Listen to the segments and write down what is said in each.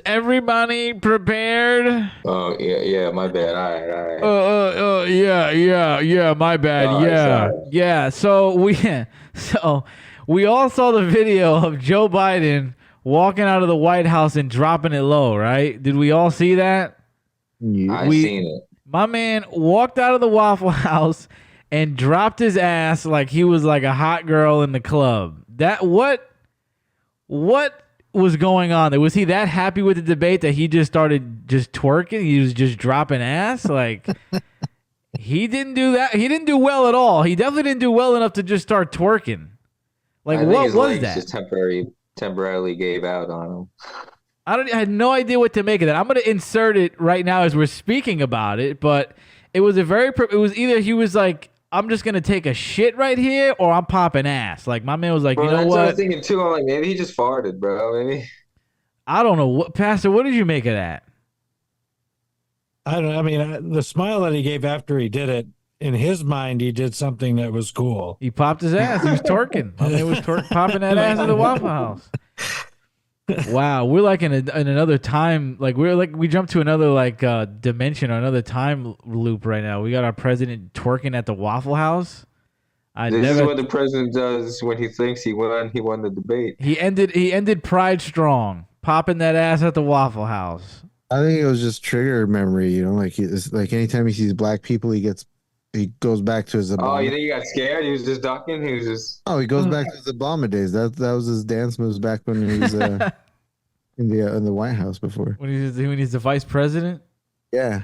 Everybody prepared? Oh yeah, my bad. All right. Yeah, my bad. Yeah, Sorry. yeah. So we all saw the video of Joe Biden walking out of the White House and dropping it low, right? Did we all see that? Yeah. I We, seen it. my man walked out of the Waffle House and dropped his ass like he was like a hot girl in the club. What was going on there? Was he that happy with the debate that he just started just twerking? He was just dropping ass? Like, he didn't do that. He didn't do well at all. He definitely didn't do well enough to just start twerking. Like, I think what his was legs that? just temporarily gave out on him. I had no idea what to make of that. I'm going to insert it right now as we're speaking about it, but it was it was either he was like, I'm just going to take a shit right here or I'm popping ass. Like, my man was like, you Bro, know that's what I was what? thinking too. I'm like, maybe he just farted, bro. Maybe. I don't know. Pastor, what did you make of that? I don't. I mean, the smile that he gave after he did it, in his mind, he did something that was cool. He popped his ass. He was twerking. My man was popping that ass at the Waffle House. Wow, we're like in another time. Like we jumped to another like dimension or another time loop right now. We got our president twerking at the Waffle House. I This is never. what the president does when he thinks he won. He won the debate. He ended Pride strong, popping that ass at the Waffle House. I think it was just trigger memory, like it's like anytime he sees black people, he goes back to his Oh, you Obama. think he got scared? He was just ducking. He was just. Oh, he goes back to his Obama days. That was his dance moves back when he was in the White House before. When he's the vice president Yeah,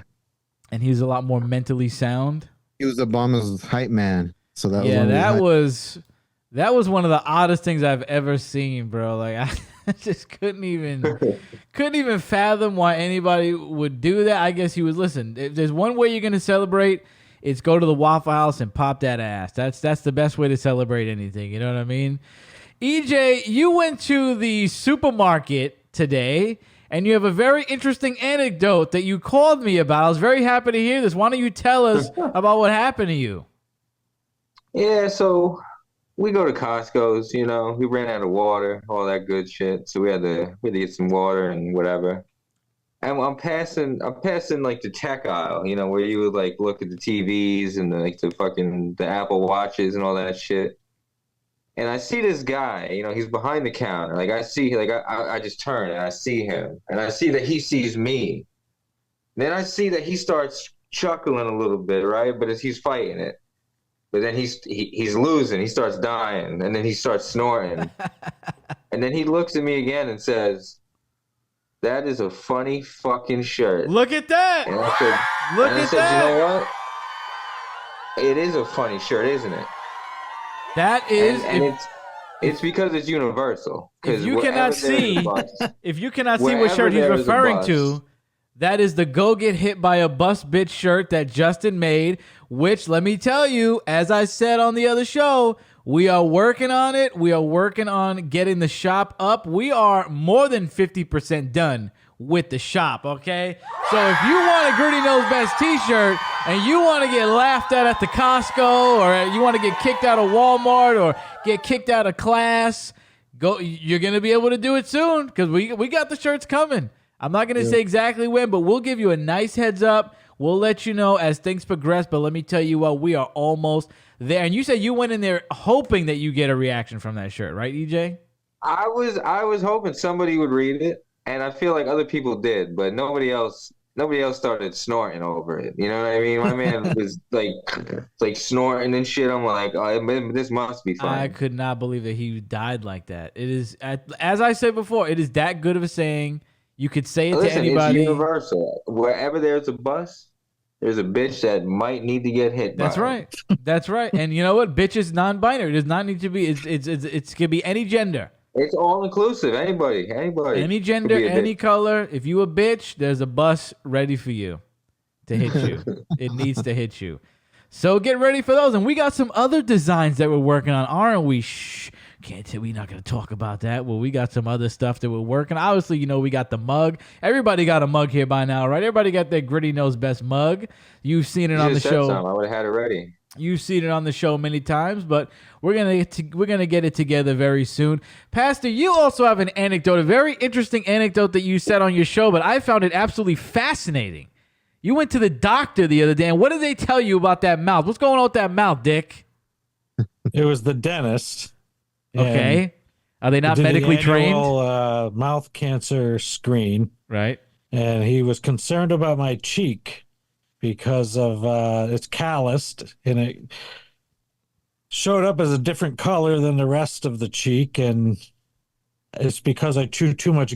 and he's a lot more mentally sound. he was Obama's hype man. So that was Yeah, one of his that hype. was one of the oddest things I've ever seen, bro. Like I just couldn't even fathom why anybody would do that. I guess he was listen. If there's one way you're gonna celebrate, it's go to the Waffle House and pop that ass. That's the best way to celebrate anything. You know what I mean? EJ, you went to the supermarket today. And you have a very interesting anecdote that you called me about. I was very happy to hear this. Why don't you tell us about what happened to you? Yeah, so we go to Costco's. We ran out of water, all that good shit. So we had to get some water and whatever. And I'm passing like the tech aisle, where you would like look at the TVs and like the Apple Watches and all that shit. And I see this guy, he's behind the counter. Like I just turn and I see him, and I see that he sees me. Then I see that he starts chuckling a little bit, right? But as he's fighting it, but then he's losing. He starts dying, and then he starts snorting, and then he looks at me again and says, "That is a funny fucking shirt." Look at that. And I said, Look and I at said, that. you know what? It is a funny shirt, isn't it? That is And it's because it's universal. if Because you cannot see if you cannot see what wherever shirt he's there is a referring bus, to, that is the go get hit by a bus bitch shirt that Justin made, which let me tell you, as I said on the other show, we are working on it. We are working on getting the shop up. We are more than 50% done with the shop, okay? So if you want a Gritty Knows Best t-shirt and you want to get laughed at the Costco, or you want to get kicked out of Walmart or get kicked out of class, you're going to be able to do it soon because we got the shirts coming. I'm not going to say exactly when, but we'll give you a nice heads up. We'll let you know as things progress, but let me tell you what, we are almost there. And you said you went in there hoping that you get a reaction from that shirt, right, EJ? I was hoping somebody would read it, and I feel like other people did, but nobody else started snorting over it. You know what I mean? My man was like snorting and shit. I'm like, oh, this must be I fun. could not believe that he died like that. It is, as I said before, it is that good of a saying. You could say it to Listen, it's anybody. universal. Wherever there's a bus, there's a bitch that might need to get hit That's by it. right. That's right. And you know what? Bitch is non-binary. It does not need to be. It's gonna be any gender, It's all inclusive. Anybody any could gender, be a any bitch. color. If you a bitch, there's a bus ready for you to hit you. It needs to hit you. So get ready for those. And we got some other designs that we're working on, aren't we? Shh. Can't tell. We're not going to talk about that. Well, we got some other stuff that we're working. Obviously, we got the mug. Everybody got a mug here by now, right? Everybody got their Gritty Knows Best mug. You've seen it You on the just said show. something. I would have had it ready. You've seen it on the show many times, but we're gonna get it together very soon. Pastor, you also have an anecdote, a very interesting anecdote that you said on your show, but I found it absolutely fascinating. You went to the doctor the other day, and what did they tell you about that mouth? What's going on with that mouth, Dick? It was the dentist. Okay, are they not did medically the trained? annual, mouth cancer screen, Right. and he was concerned about my cheek because of it's calloused, and it showed up as a different color than the rest of the cheek, and it's because I chew too much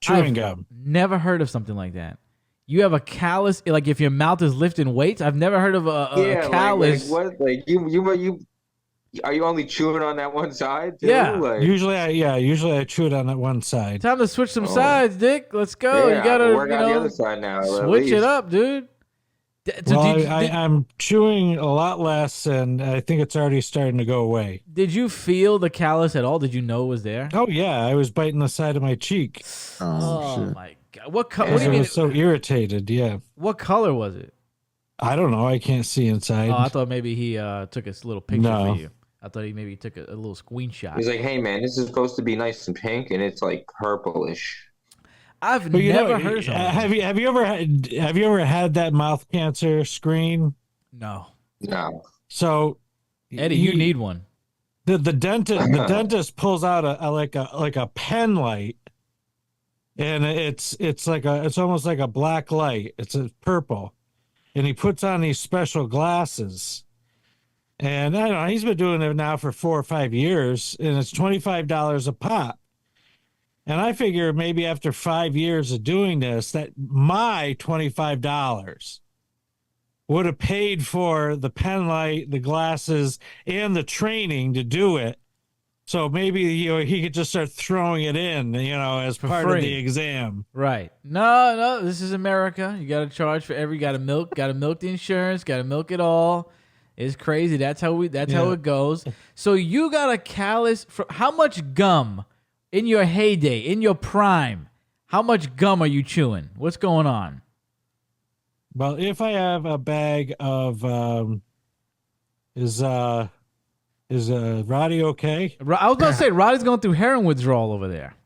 chewing gum. Never heard of something like that. You have a callus, like if your mouth is lifting weights. I've never heard of a callus. Like what? Like you are you only chewing on that one side? Too? Yeah. Like, Usually I chew it on that one side. Time to switch some sides, Dick. Let's go. yeah, You gotta work out the other side now. At switch it least. up, dude. Well, I'm chewing a lot less, and I think it's already starting to go away. Did you feel the callus at all? Did you know it was there? Oh yeah, I was biting the side of my cheek. Oh shit. my god! What color? What do you I mean? was so irritated. Yeah, What color was it? I don't know. I can't see inside. Oh, I thought maybe he took a little picture No. for you. I thought he maybe took a little screenshot. He's like, hey man, this is supposed to be nice and pink, and it's like purplish. I've But never heard of something. have you ever had that mouth cancer screen? No, No. So Eddie, you need one. the dentist pulls out a pen light, and it's almost like a black light. It's a purple, and he puts on these special glasses. And I don't know, he's been doing it now for 4 or 5 years, and it's $25 a pop. And I figure maybe after 5 years of doing this, that my $25 would have paid for the pen light, the glasses, and the training to do it. So maybe he could just start throwing it in, as part of free. the exam. Right. No, this is America. You got to charge for got to milk the insurance, got to milk it all. It's crazy. That's how it goes. So you got a callus for how much gum in your heyday, in your prime? How much gum are you chewing? What's going on? Well, if I have a bag of is Roddy okay? I was gonna say Roddy's going through heroin withdrawal over there.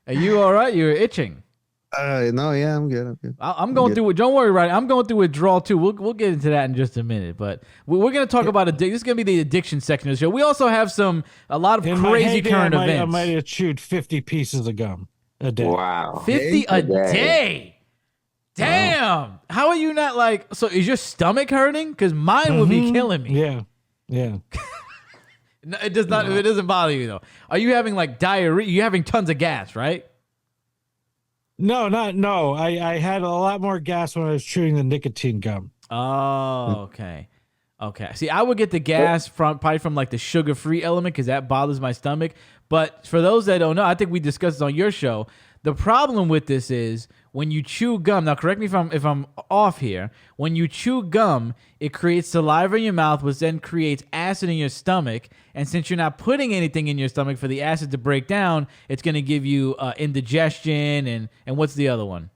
Are you all right? You're itching. No, yeah, I'm good. I'm going through it. Don't worry, Roddy. I'm going through withdrawal too. We'll get into that in just a minute. But we're going to talk about addiction. This is going to be the addiction section of the show. We also have a lot of In my crazy heyday, current I events. might have chewed 50 pieces of gum a day. Wow. 50 a day. day. Damn. How are you not like? So is your stomach hurting? Because mine would be killing me. Yeah. No, it does not. It doesn't bother you though. Are you having like diarrhea? You're having tons of gas, right? No. I had a lot more gas when I was chewing the nicotine gum. Oh, okay. Okay. See, I would get the gas probably from like the sugar-free element because that bothers my stomach. But for those that don't know, I think we discussed this on your show. The problem with this is when you chew gum. Now, correct me if I'm off here. When you chew gum, it creates saliva in your mouth, which then creates acid in your stomach. And since you're not putting anything in your stomach for the acid to break down, it's going to give you indigestion and what's the other one?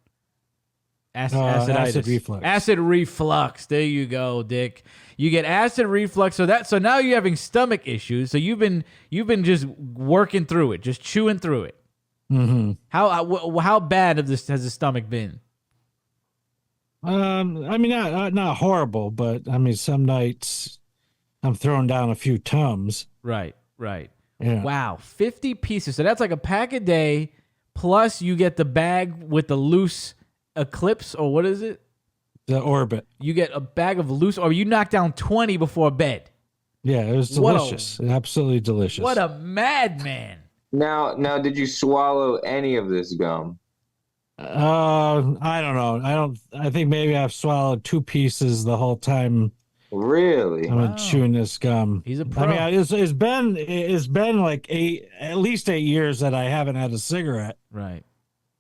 Aciditis. Acid reflux. Acid reflux. There you go, Dick. You get acid reflux. So now you're having stomach issues. So you've been just working through it, just chewing through it. Mm-hmm. How bad has the stomach been? I mean, not horrible, but I mean, some nights I'm throwing down a few Tums. Right. Yeah. Wow, 50 pieces. So that's like a pack a day. Plus, you get the bag with the loose Eclipse, or what is it? The Orbit. You get a bag of loose, or you knock down 20 before bed. Yeah, it was delicious. Absolutely delicious. What a madman. Now, did you swallow any of this gum? I don't know. I think maybe I've swallowed 2 pieces the whole time Really? I've been chewing this gum. He's a pro. I mean, it's been like at least 8 years that I haven't had a cigarette. Right.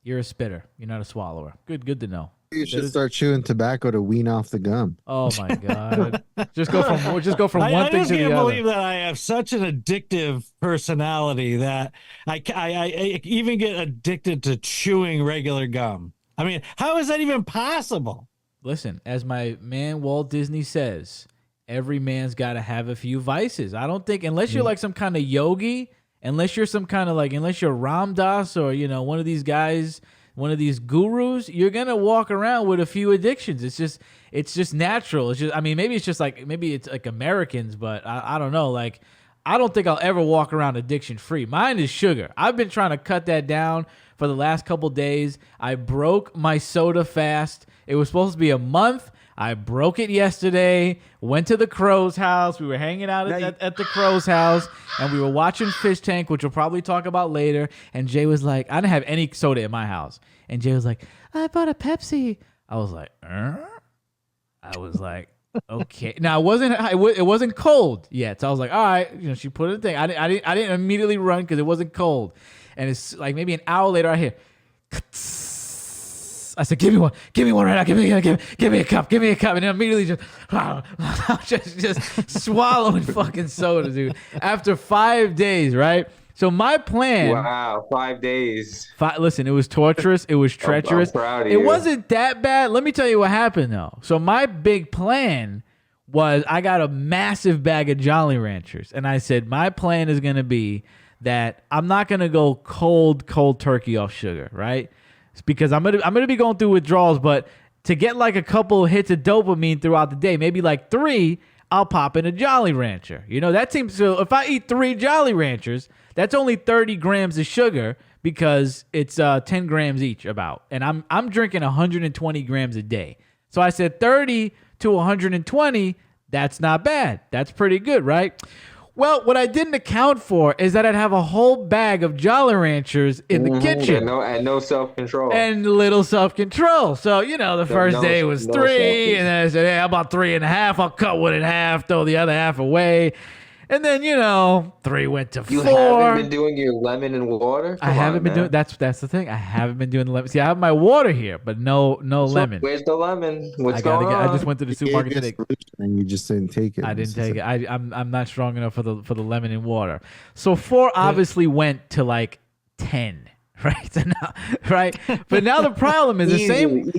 You're a spitter. You're not a swallower. Good to know. You should start chewing tobacco to wean off the gum. Oh my god. just go from one I thing just to the can't other. believe that I have such an addictive personality that I even get addicted to chewing regular gum. I mean, how is that even possible? listen, as my man Walt Disney says, every man's got to have a few vices. I don't think, unless you're like some kind of yogi, unless you're unless you're Ram Dass or, one of these guys, one of these gurus, you're going to walk around with a few addictions. It's just natural. It's just, I mean, maybe it's like Americans, but I don't know. Like, I don't think I'll ever walk around addiction free. Mine is sugar. I've been trying to cut that down for the last couple days. I broke my soda fast. It was supposed to be a month. I broke it yesterday, went to the Crow's house. We were hanging out at the Crow's house, and we were watching Fishtank, which we'll probably talk about later. And Jay was like, I didn't have any soda in my house. And Jay was like, I bought a Pepsi. I was like, okay. Now it wasn't cold yet, so I was like, all right. She put in the thing. I didn't immediately run because it wasn't cold, and it's like maybe an hour later I hear. I said, give me one right now. Give me a cup, and then immediately just swallowing fucking soda, dude. After 5 days, right? So my plan. Wow, 5 days. Listen, it was torturous. It was treacherous. I'm proud of it you. wasn't that bad. Let me tell you what happened though. So my big plan was I got a massive bag of Jolly Ranchers, and I said my plan is gonna be that I'm not gonna go cold turkey off sugar, right? It's because I'm gonna be going through withdrawals, but to get like a couple hits of dopamine throughout the day, maybe like 3, I'll pop in a Jolly Rancher. That seems so. If I eat 3 Jolly Ranchers, that's only 30 grams of sugar because it's 10 grams each about, and I'm drinking 120 grams a day. So I said 30 to 120. That's not bad. That's pretty good, right? Well, what I didn't account for is that I'd have a whole bag of Jolly Ranchers in the kitchen. And no self-control. And little self-control. So, the first day was 3, and then I said, hey, how about 3.5? I'll cut one in half, throw the other half away. And then, 3 went to 4. You haven't been doing your lemon and water? I haven't been doing. That's the thing. I haven't been doing the lemon. See, I have my water here, but no lemon. Where's the lemon? What's going on? I just went to the supermarket today, and you just didn't take it. I didn't take it. I'm not strong enough for the lemon and water. So 4 obviously went to like 10. Right? So now, right? But now the problem is the same.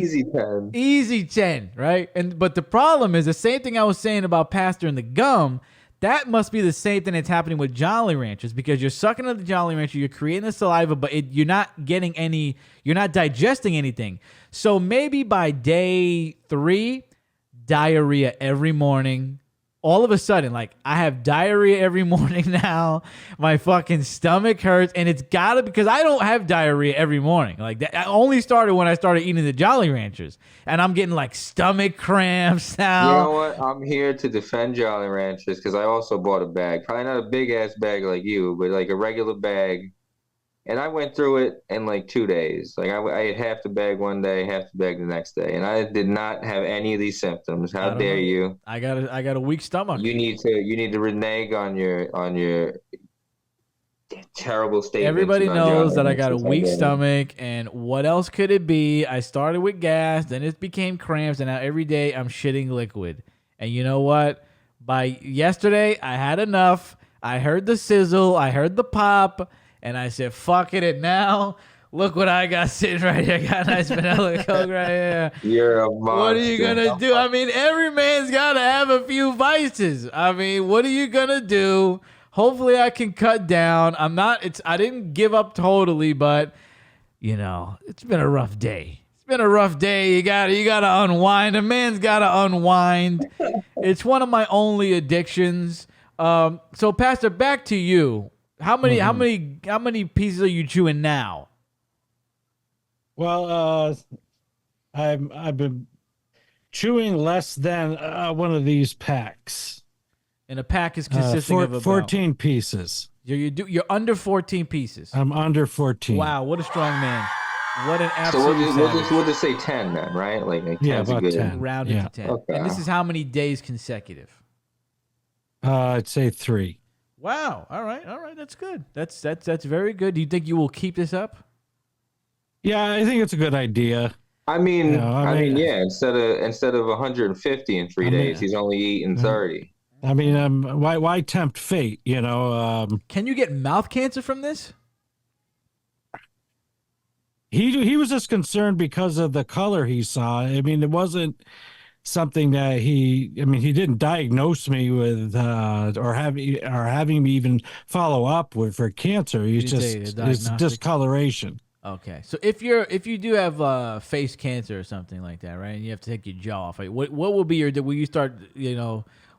Easy 10, right? But the problem is the same thing I was saying about Pastor and the gum. That must be the same thing that's happening with Jolly Ranchers, because you're sucking on the Jolly Rancher, you're creating the saliva, but you're not digesting anything. So maybe by day 3, diarrhea every morning. All of a sudden, like, I have diarrhea every morning now. My fucking stomach hurts, and it's gotta, because I don't have diarrhea every morning. Like, that I only started when I started eating the Jolly Ranchers, and I'm getting like stomach cramps now. You know what? I'm here to defend Jolly Ranchers because I also bought a bag. Probably not a big ass bag like you, but like a regular bag. And I went through it in like 2 days. Like I ate half the bag one day, half the bag the next day, and I did not have any of these symptoms. How dare you? I got a weak stomach. You need to renege on your terrible statements. Everybody knows that I got a weak stomach, and what else could it be? I started with gas, then it became cramps, and now every day I'm shitting liquid. And you know what? By yesterday, I had enough. I heard the sizzle, I heard the pop. And I said, fuck it. And now, look what I got sitting right here. I got a nice vanilla Coke right here. You're a monster. What are you going to do? I mean, every man's got to have a few vices. I mean, what are you going to do? Hopefully I can cut down. I didn't give up totally, but, it's been a rough day. It's been a rough day. You got to unwind. A man's got to unwind. It's one of my only addictions. So, Pastor, back to you. How many pieces are you chewing now? Well, I've been chewing less than one of these packs. And a pack is consisting of about 14 pieces. You're under 14 pieces. I'm under 14. Wow, what a strong man! What an absolute. So we'll just say 10 then, right? Like 10's about a good 10. Round it to 10. Okay. And this is how many days consecutive? I'd say 3. Wow. All right. That's good. That's very good. Do you think you will keep this up? Yeah, I think it's a good idea. I mean, yeah. Instead of 150 in 3 days, he's only eating 30. I mean, why tempt fate? Can you get mouth cancer from this? He was just concerned because of the color he saw. I mean, it wasn't something that he didn't diagnose me with or having me even follow up with for cancer. He's He didn't tell you just the it's diagnostic? discoloration. Okay, so if you do have face cancer or something like that, right, and you have to take your jaw off, right, what will be your? Will you start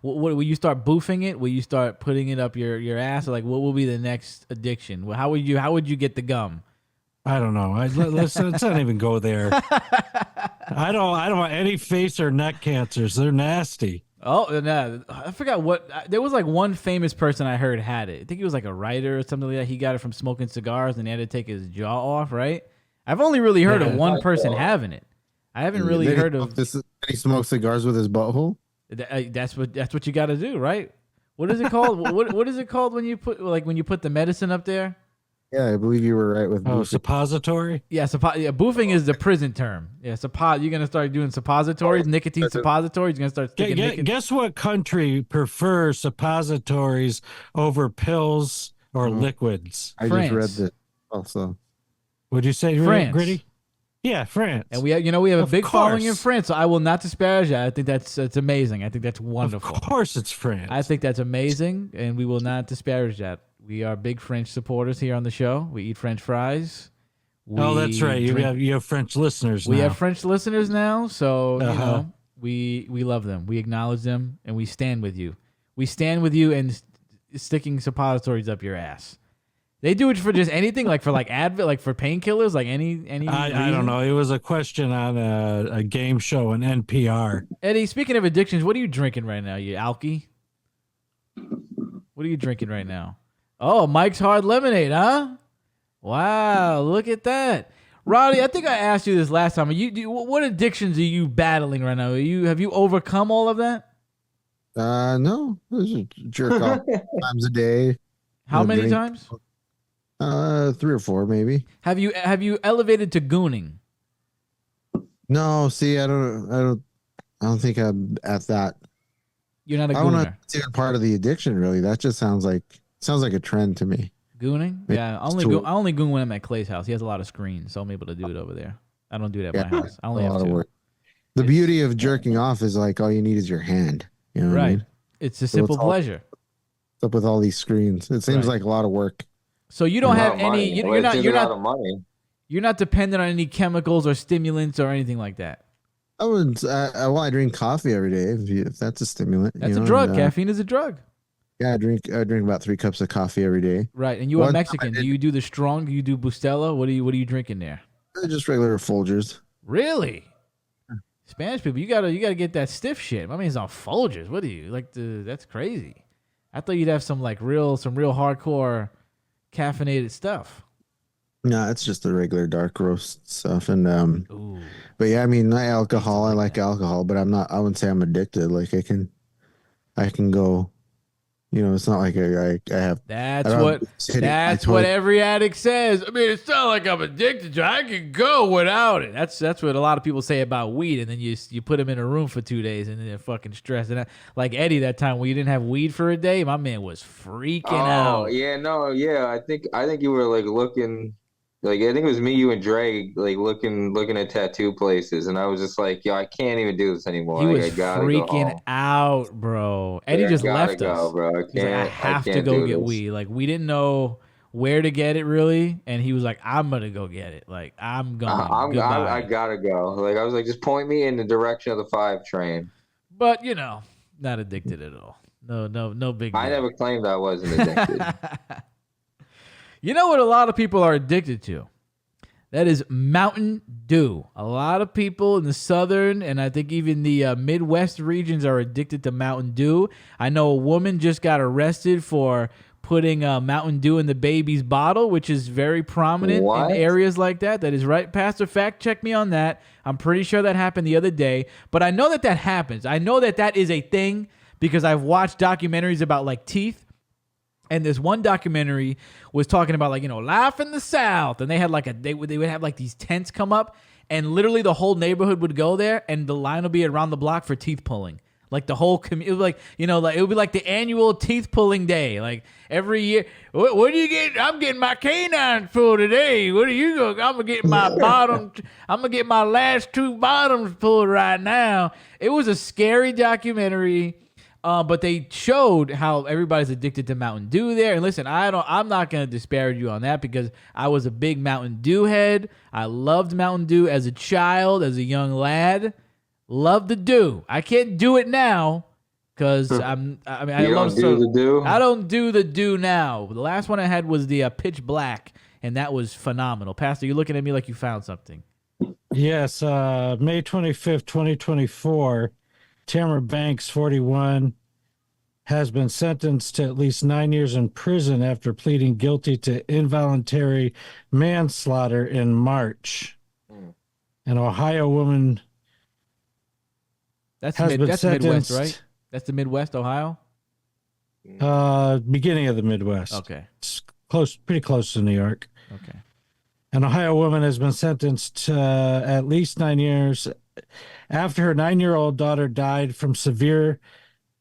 what will you start boofing it? Will you start putting it up your ass? Or like what will be the next addiction? How would you get the gum? I don't know. Let's not even go there. I don't want any face or neck cancers. They're nasty. Oh, no, I forgot what. There was like one famous person I heard had it. I think he was like a writer or something like that. He got it from smoking cigars and he had to take his jaw off, right? I've only really heard of one person having it. I haven't really heard of. He smokes cigars with his butthole. That's what you got to do, right? What is it called? what is it called when you put the medicine up there? Yeah, I believe you were right with. Suppository. Yeah, boofing is the prison term. Yeah, you're gonna start doing suppositories, nicotine suppositories. You're gonna start sticking nicotine. Guess what country prefers suppositories over pills or liquids? I France. just read this also. Would you say France. Gritty? Yeah, France. And we have a Of big following in course. France, so I will not disparage that. I think that's amazing. I think that's wonderful. Of course, it's France. I think that's amazing, and we will not disparage that. We are big French supporters here on the show. We eat French fries. That's right. You have French listeners now. We have French listeners now, so we love them. We acknowledge them, and we stand with you. We stand with you and sticking suppositories up your ass. They do it for just anything, like for Advil, like for painkillers, like any. I don't know. It was a question on a game show on NPR. Eddie, speaking of addictions, what are you drinking right now? You alky? What are you drinking right now? Oh, Mike's Hard Lemonade, huh? Wow, look at that. Roddy, I think I asked you this last time. What addictions are you battling right now? Have you overcome all of that? No. Just jerk off times a day. How many times? 3 or 4 maybe. Have you elevated to gooning? No, see, I don't think I'm at that. You're not a I don't know gooner. if it's even part of the addiction, really. That just sounds like a trend to me. Gooning? Yeah, I only goon when I'm at Clay's house. He has a lot of screens, so I'm able to do it over there. I don't do that at my house. I only have 2. The beauty of jerking off is like all you need is your hand. You know what I mean? It's a simple pleasure. What's up with all these screens? It seems like a lot of work. So you don't have any. You're not money. You're not dependent on any chemicals or stimulants or anything like that. I wouldn't. I drink coffee every day. If that's a stimulant, That's a drug. Caffeine is a drug. Yeah, I drink about 3 cups of coffee every day. Right, and you are Mexican. Do you do the strong? Do you do Bustelo? What are you drinking there? Just regular Folgers. Really? Spanish people, you gotta get that stiff shit. My man's on Folgers. What do you like? That's crazy. I thought you'd have some real hardcore caffeinated stuff. No, it's just the regular dark roast stuff, and but yeah, I mean, not alcohol. I like alcohol, but I'm not. I wouldn't say I'm addicted. Like I can go. You know, it's not like I have. That's what every addict says. I mean, it's not like I'm addicted to it. I can go without it. That's what a lot of people say about weed. And then you put them in a room for 2 days and then they're fucking stressed. And like Eddie, that time when you didn't have weed for a day, my man was freaking out. Oh yeah, no, yeah. I think you were looking. I think it was me, you, and Dre, looking at tattoo places, and I was just like, yo, I can't even do this anymore. He was I gotta freaking go out, bro. Eddie just left us. Bro. I have to go get weed. Like, we didn't know where to get it really, and he was like, I'm gonna go get it. Like, I'm going. I gotta go. I was like, just point me in the direction of the 5 train. But not addicted at all. No big deal. I never claimed I wasn't addicted. You know what a lot of people are addicted to? That is Mountain Dew. A lot of people in the southern and I think even the Midwest regions are addicted to Mountain Dew. I know a woman just got arrested for putting Mountain Dew in the baby's bottle, which is very prominent in areas like that. That is right. Pastor, fact check me on that. I'm pretty sure that happened the other day. But I know that happens. I know that is a thing because I've watched documentaries about teeth. And this one documentary was talking about life in the South, and they had they would have these tents come up, and literally the whole neighborhood would go there, and the line would be around the block for teeth pulling. Like the whole community, like, like it would be like the annual teeth pulling day. Like every year, what do you get? I'm getting my canines pulled today. What are you going? I'm gonna get my bottom. I'm gonna get my last two bottoms pulled right now. It was a scary documentary, but they showed how everybody's addicted to Mountain Dew there. And listen, I'm not gonna disparage you on that because I was a big Mountain Dew head. I loved Mountain Dew as a child, as a young lad. Love the Dew. I can't do it now because I don't do the Dew now. The last one I had was the Pitch Black, and that was phenomenal. Pastor, you're looking at me like you found something. Yes, May 25th, 2024, Tamara Banks, 41, has been sentenced to at least 9 years in prison after pleading guilty to involuntary manslaughter in March. An Ohio woman that's the Midwest, right? That's the Midwest, Ohio? Beginning of the Midwest. Okay. It's pretty close to New York. Okay. An Ohio woman has been sentenced to at least 9 years after her 9-year-old daughter died from severe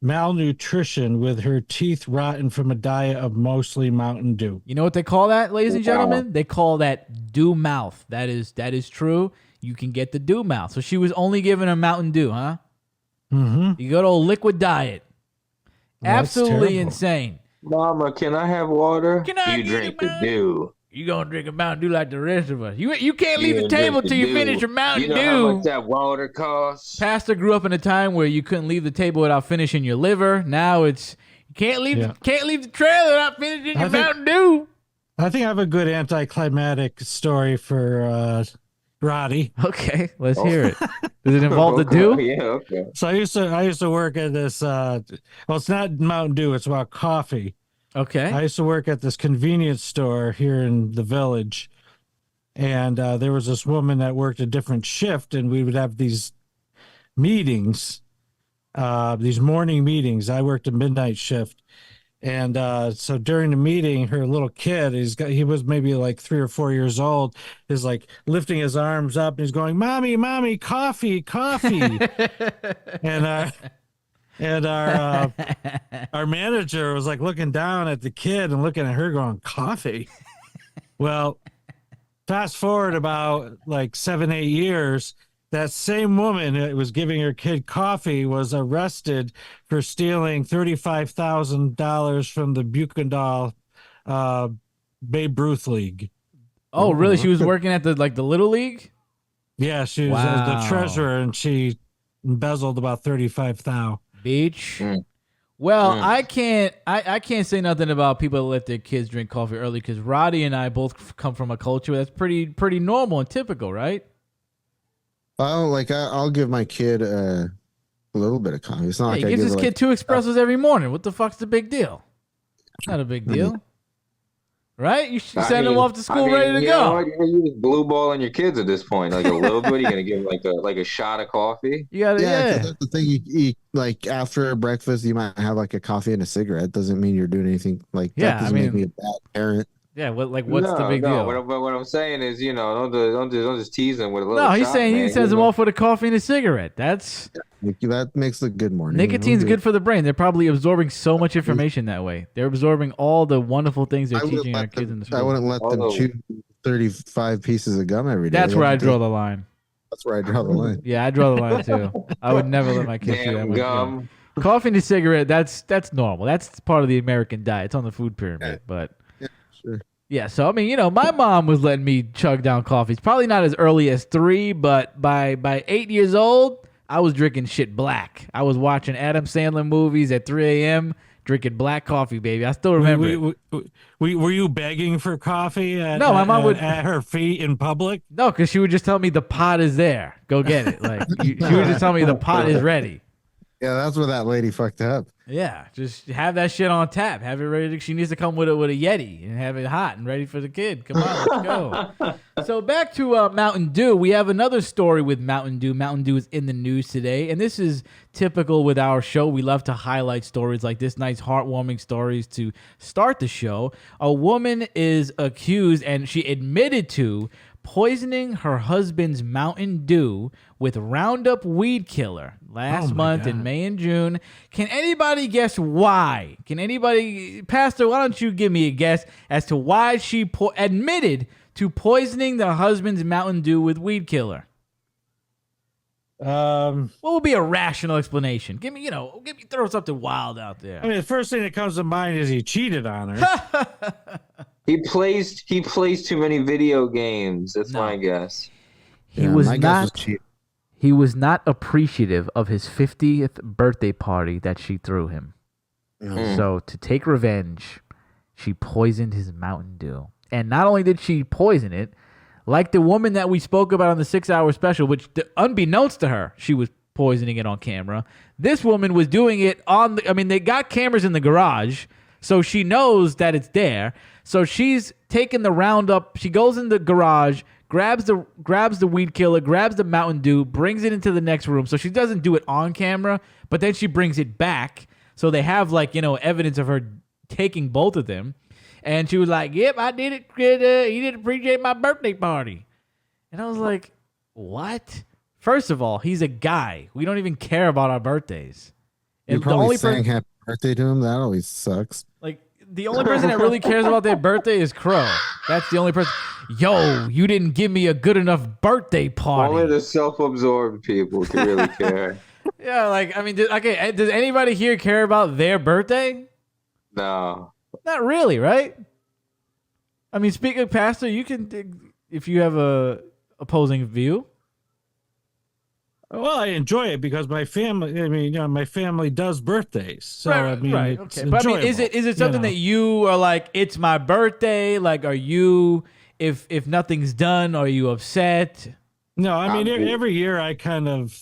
malnutrition with her teeth rotten from a diet of mostly Mountain Dew. You know what they call that, ladies and gentlemen? They call that Dew mouth. That is true. You can get the Dew mouth. So she was only given a Mountain Dew, huh? Mm-hmm. You go to a liquid diet. Absolutely terrible. Insane. Mama, can I have water? Can I you get drink a the Dew. You gonna drink a Mountain Dew like the rest of us. You can't leave the table till you finish your Mountain Dew. You know how much that water costs? Pastor grew up in a time where you couldn't leave the table without finishing your liver. Now it's you can't leave the trailer without finishing your Mountain Dew. I think I have a good anticlimactic story for Roddy. Okay, let's hear it. Does it involve the Dew? Yeah, okay. So I used to work at this well, it's not Mountain Dew, it's about coffee. Okay. I used to work at this convenience store here in the village, and there was this woman that worked a different shift, and we would have these meetings, these morning meetings. I worked a midnight shift, and so during the meeting, her little kid, he was maybe like 3 or 4 years old, is like lifting his arms up, and he's going, "Mommy, mommy, coffee, coffee," and our manager was like looking down at the kid and looking at her going, "Coffee?" Well, fast forward about like 7-8 years, that same woman that was giving her kid coffee was arrested for stealing $35,000 from the Buchendal Babe Ruth League. Oh, really? She was working at the Little League? Yeah, she was the treasurer, and she embezzled about $35,000. Beach. Well, I can't say nothing about people that let their kids drink coffee early because Roddy and I both come from a culture that's pretty normal and typical, right? I'll give my kid a little bit of coffee. It's not he gives his kid 2 espressos every morning. What the fuck's the big deal? Not a big deal. Right? You should send them off to school ready to go. You just blue balling your kids at this point. Like a little bit, you're gonna give them like a shot of coffee. You gotta, that's the thing. You eat like after breakfast, you might have like a coffee and a cigarette. Doesn't mean you're doing anything like that. Doesn't make me a bad parent. Yeah, what's the big deal? What I'm saying is, don't just tease them with a little. No, he's shot, saying man. he sends them off with a coffee and a cigarette. That makes a good morning. Nicotine's good for the brain. They're probably absorbing so much information that way. They're absorbing all the wonderful things they're teaching our kids in the school. I wouldn't let them chew 35 pieces of gum every day. That's where I draw the line. That's where I draw the line. Yeah, I draw the line too. I would never let my kids chew that much gum. Coffee and a cigarette, that's normal. That's part of the American diet. It's on the food pyramid. But sure. Yeah, so I mean, my mom was letting me chug down coffees. Probably not as early as 3, but by 8 years old, I was drinking shit black. I was watching Adam Sandler movies at 3 a.m., drinking black coffee, baby. I still remember. Were you begging for coffee? No, my mom would at her feet in public. No, because she would just tell me the pot is there. Go get it. She would just tell me the pot is ready. Yeah, that's where that lady fucked up. Yeah, just have that shit on tap. Have it ready. She needs to come with a Yeti and have it hot and ready for the kid. Come on, let's go. So back to Mountain Dew. We have another story with Mountain Dew. Mountain Dew is in the news today, and this is typical with our show. We love to highlight stories like this, nice heartwarming stories to start the show. A woman is accused, and she admitted to poisoning her husband's Mountain Dew with Roundup weed killer last month in May and June. Can anybody guess why? Pastor, why don't you give me a guess as to why she admitted to poisoning the husband's Mountain Dew with weed killer? What would be a rational explanation? Give me, throw something wild out there. I mean, the first thing that comes to mind is he cheated on her. He plays too many video games. That's my guess. He was not appreciative of his 50th birthday party that she threw him. So to take revenge, she poisoned his Mountain Dew. And not only did she poison it, like the woman that we spoke about on the 6-hour special, which unbeknownst to her, she was poisoning it on camera. This woman was doing it they got cameras in the garage, so she knows that it's there. So she's taking the Roundup. She goes in the garage, grabs the weed killer, grabs the Mountain Dew, brings it into the next room. So she doesn't do it on camera, but then she brings it back. So they have evidence of her taking both of them. And she was like, "Yep, I did it. He didn't appreciate my birthday party." And I was like, "What?" First of all, he's a guy. We don't even care about our birthdays. You're probably saying happy birthday to him. That always sucks. Like, the only person that really cares about their birthday is Crow. That's the only person. Yo, you didn't give me a good enough birthday party. Only the self-absorbed people can really care. Yeah, does anybody here care about their birthday? No. Not really, right? I mean, speaking of Pastor, you can, if you have a opposing view. Well, I enjoy it because my family does birthdays. So right. It's okay. But is it something that you are like, it's my birthday? Like, are you, if nothing's done, are you upset? No, every year I kind of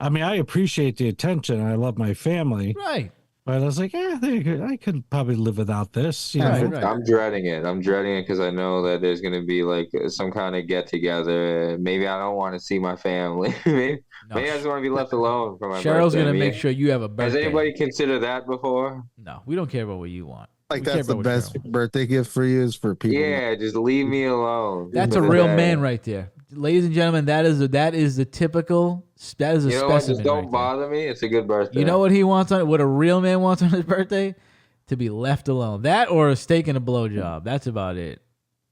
I appreciate the attention. I love my family. Right. But I was like, I could probably live without this. Right. I'm dreading it. because I know that there's going to be some kind of get together. Maybe I don't want to see my family. maybe I just want to be left alone for my birthday. Cheryl's going to make sure you have a birthday. Has anybody considered that before? No, we don't care about what you want. That's the best birthday gift for you is for people. Yeah, just leave me alone. That's a real man right there. Ladies and gentlemen, that is a typical, that is a specimen. Just don't bother me. It's a good birthday. You know what he wants what a real man wants on his birthday? To be left alone. That or a steak and a blowjob. That's about it.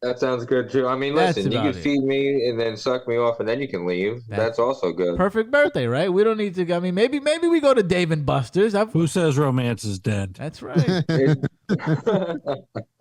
That sounds good too. I mean, listen, you can feed me and then suck me off and then you can leave. That's also good. Perfect birthday, right? We don't need to, maybe we go to Dave and Buster's. Who says romance is dead? That's right.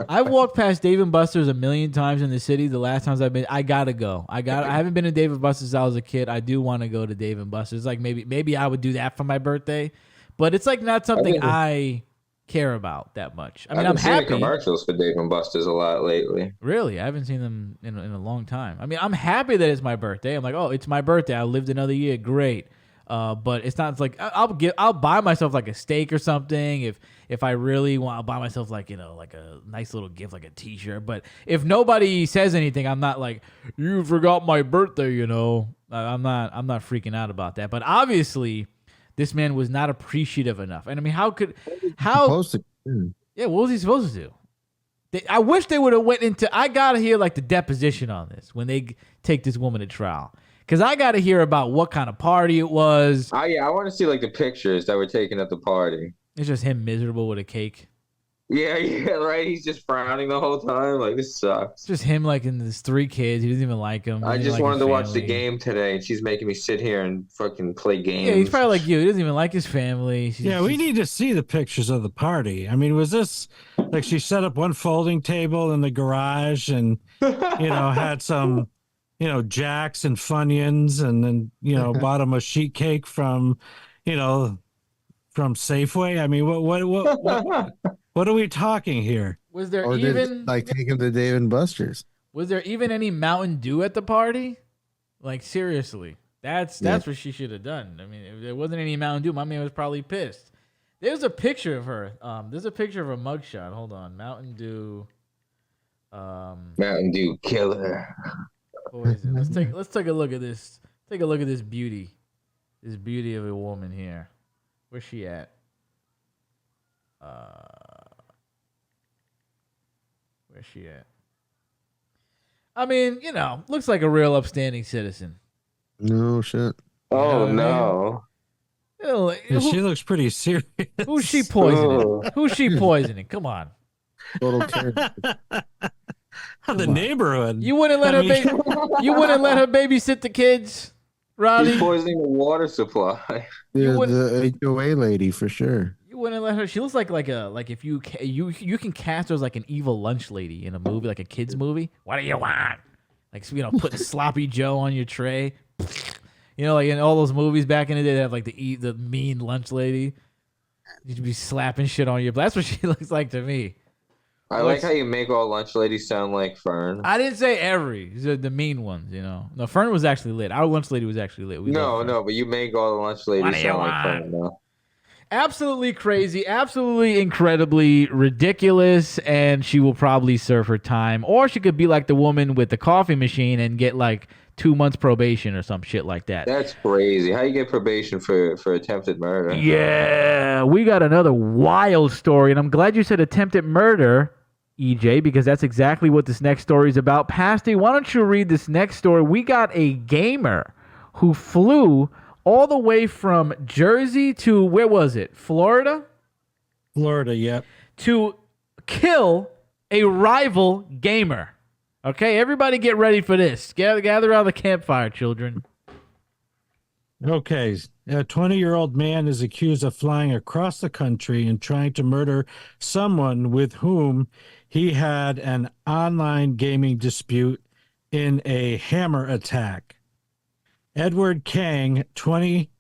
I've walked past Dave and Buster's a million times in the city. The last times I've been, I gotta go. I haven't been to Dave and Buster's since I was a kid. I do want to go to Dave and Buster's. Like maybe I would do that for my birthday, but it's not something I care about that much. I mean, I'm happy. I've seen commercials for Dave and Buster's a lot lately. Really? I haven't seen them in a long time. I mean, I'm happy that it's my birthday. I'm like, oh, it's my birthday. I lived another year. Great. But it's not like I'll buy myself like a steak or something if I really want. I'll buy myself like a nice little gift like a T-shirt. But if nobody says anything, I'm not like, you forgot my birthday. I'm not freaking out about that. But obviously, this man was not appreciative enough. And I mean, what was he supposed to do? I wish they would have went into. I gotta hear the deposition on this when they take this woman to trial. Because I got to hear about what kind of party it was. Oh, yeah. I want to see the pictures that were taken at the party. It's just him miserable with a cake. Yeah, right. He's just frowning the whole time. This sucks. It's just him and his 3 kids. He doesn't even like them. I just wanted to watch the game today, and she's making me sit here and fucking play games. Yeah, he's probably like you. He doesn't even like his family. We need to see the pictures of the party. I mean, was this she set up one folding table in the garage and, had some... Jacks and Funyuns, and then bought him a sheet cake from Safeway. I mean, what are we talking here? Was there take him to Dave and Buster's? Was there even any Mountain Dew at the party? Seriously, that's what she should have done. I mean, if there wasn't any Mountain Dew, my man was probably pissed. There's a picture of her. There's a picture of a mugshot. Hold on, Mountain Dew. Mountain Dew killer. What is it? Let's take a look at this. Take a look at this beauty. This beauty of a woman here. Where's she at? Where's she at? I mean, looks like a real upstanding citizen. No shit. Oh You know no. what I mean? Yeah, she looks pretty serious. Who's she poisoning? Ugh. Who's she poisoning? Come on. Total care. The on. neighborhood. You wouldn't let her you wouldn't let her babysit the kids, Roddy? He's poisoning the water supply. The HOA lady for sure. You wouldn't let her. She looks like if you can cast her as like an evil lunch lady in a movie, like a kids movie. What do you want? Like putting sloppy Joe on your tray. Like in all those movies back in the day, they have like the mean lunch lady. You'd be slapping shit on you. But that's what she looks like to me. I like how you make all lunch ladies sound like Fern. I didn't say every. The mean ones, No, Fern was actually lit. Our lunch lady was actually lit. No, but you make all the lunch ladies sound like Fern. No. Absolutely crazy, absolutely incredibly ridiculous, and she will probably serve her time. Or she could be like the woman with the coffee machine and get like 2 months probation or some shit like that. That's crazy. How you get probation for attempted murder? Yeah, we got another wild story, and I'm glad you said attempted murder, EJ, because that's exactly what this next story is about. Pasty, why don't you read this next story? We got a gamer who flew all the way from Jersey to, where was it? Florida? Florida, yep. To kill a rival gamer. Okay, everybody get ready for this. Gather around the campfire, children. Okay. A 20-year-old man is accused of flying across the country and trying to murder someone with whom he had an online gaming dispute in a hammer attack. Edward Kang, 20,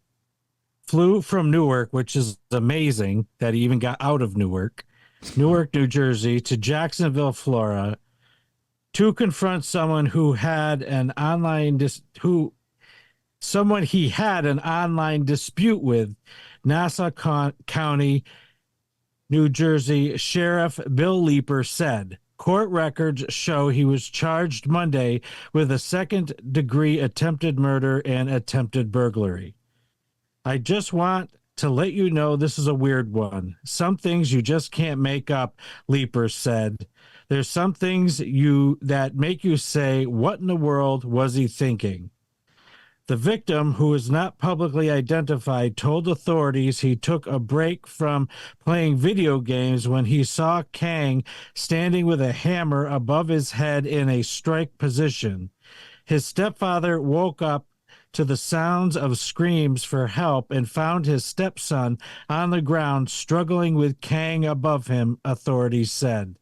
flew from Newark, which is amazing that he even got out of Newark, New Jersey, to Jacksonville, Florida, to confront someone who had an online he had an online dispute with. Nassau County, New Jersey Sheriff Bill Leeper said. Court records show he was charged Monday with a second-degree attempted murder and attempted burglary. I just want to let you know this is a weird one. Some things you just can't make up, Leeper said. There's some things that make you say, what in the world was he thinking? The victim, who is not publicly identified, told authorities he took a break from playing video games when he saw Kang standing with a hammer above his head in a strike position. His stepfather woke up to the sounds of screams for help and found his stepson on the ground struggling with Kang above him, authorities said.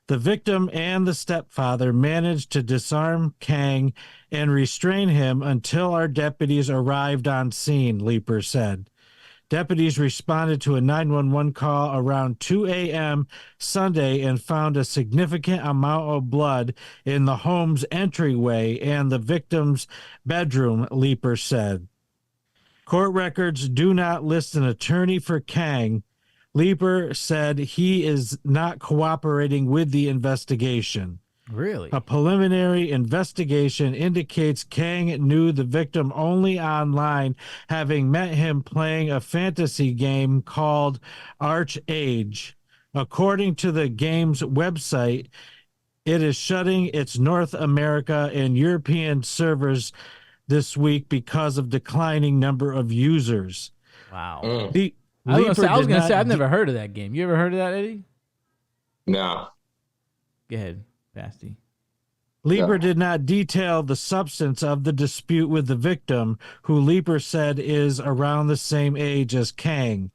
The victim and the stepfather managed to disarm Kang and restrain him until our deputies arrived on scene, Leeper said. Deputies responded to a 911 call around 2 a.m. Sunday and found a significant amount of blood in the home's entryway and the victim's bedroom, Leeper said. Court records do not list an attorney for Kang. Leeper said he is not cooperating with the investigation. Really? A preliminary investigation indicates Kang knew the victim only online, having met him playing a fantasy game called Arch-Age. According to the game's website, it is shutting its North America and European servers this week because of declining number of users. Wow. Mm. I was going to say, I've never heard of that game. You ever heard of that, Eddie? No. Go ahead, Pasty. Leeper did not detail the substance of the dispute with the victim, who Leeper said is around the same age as Kang.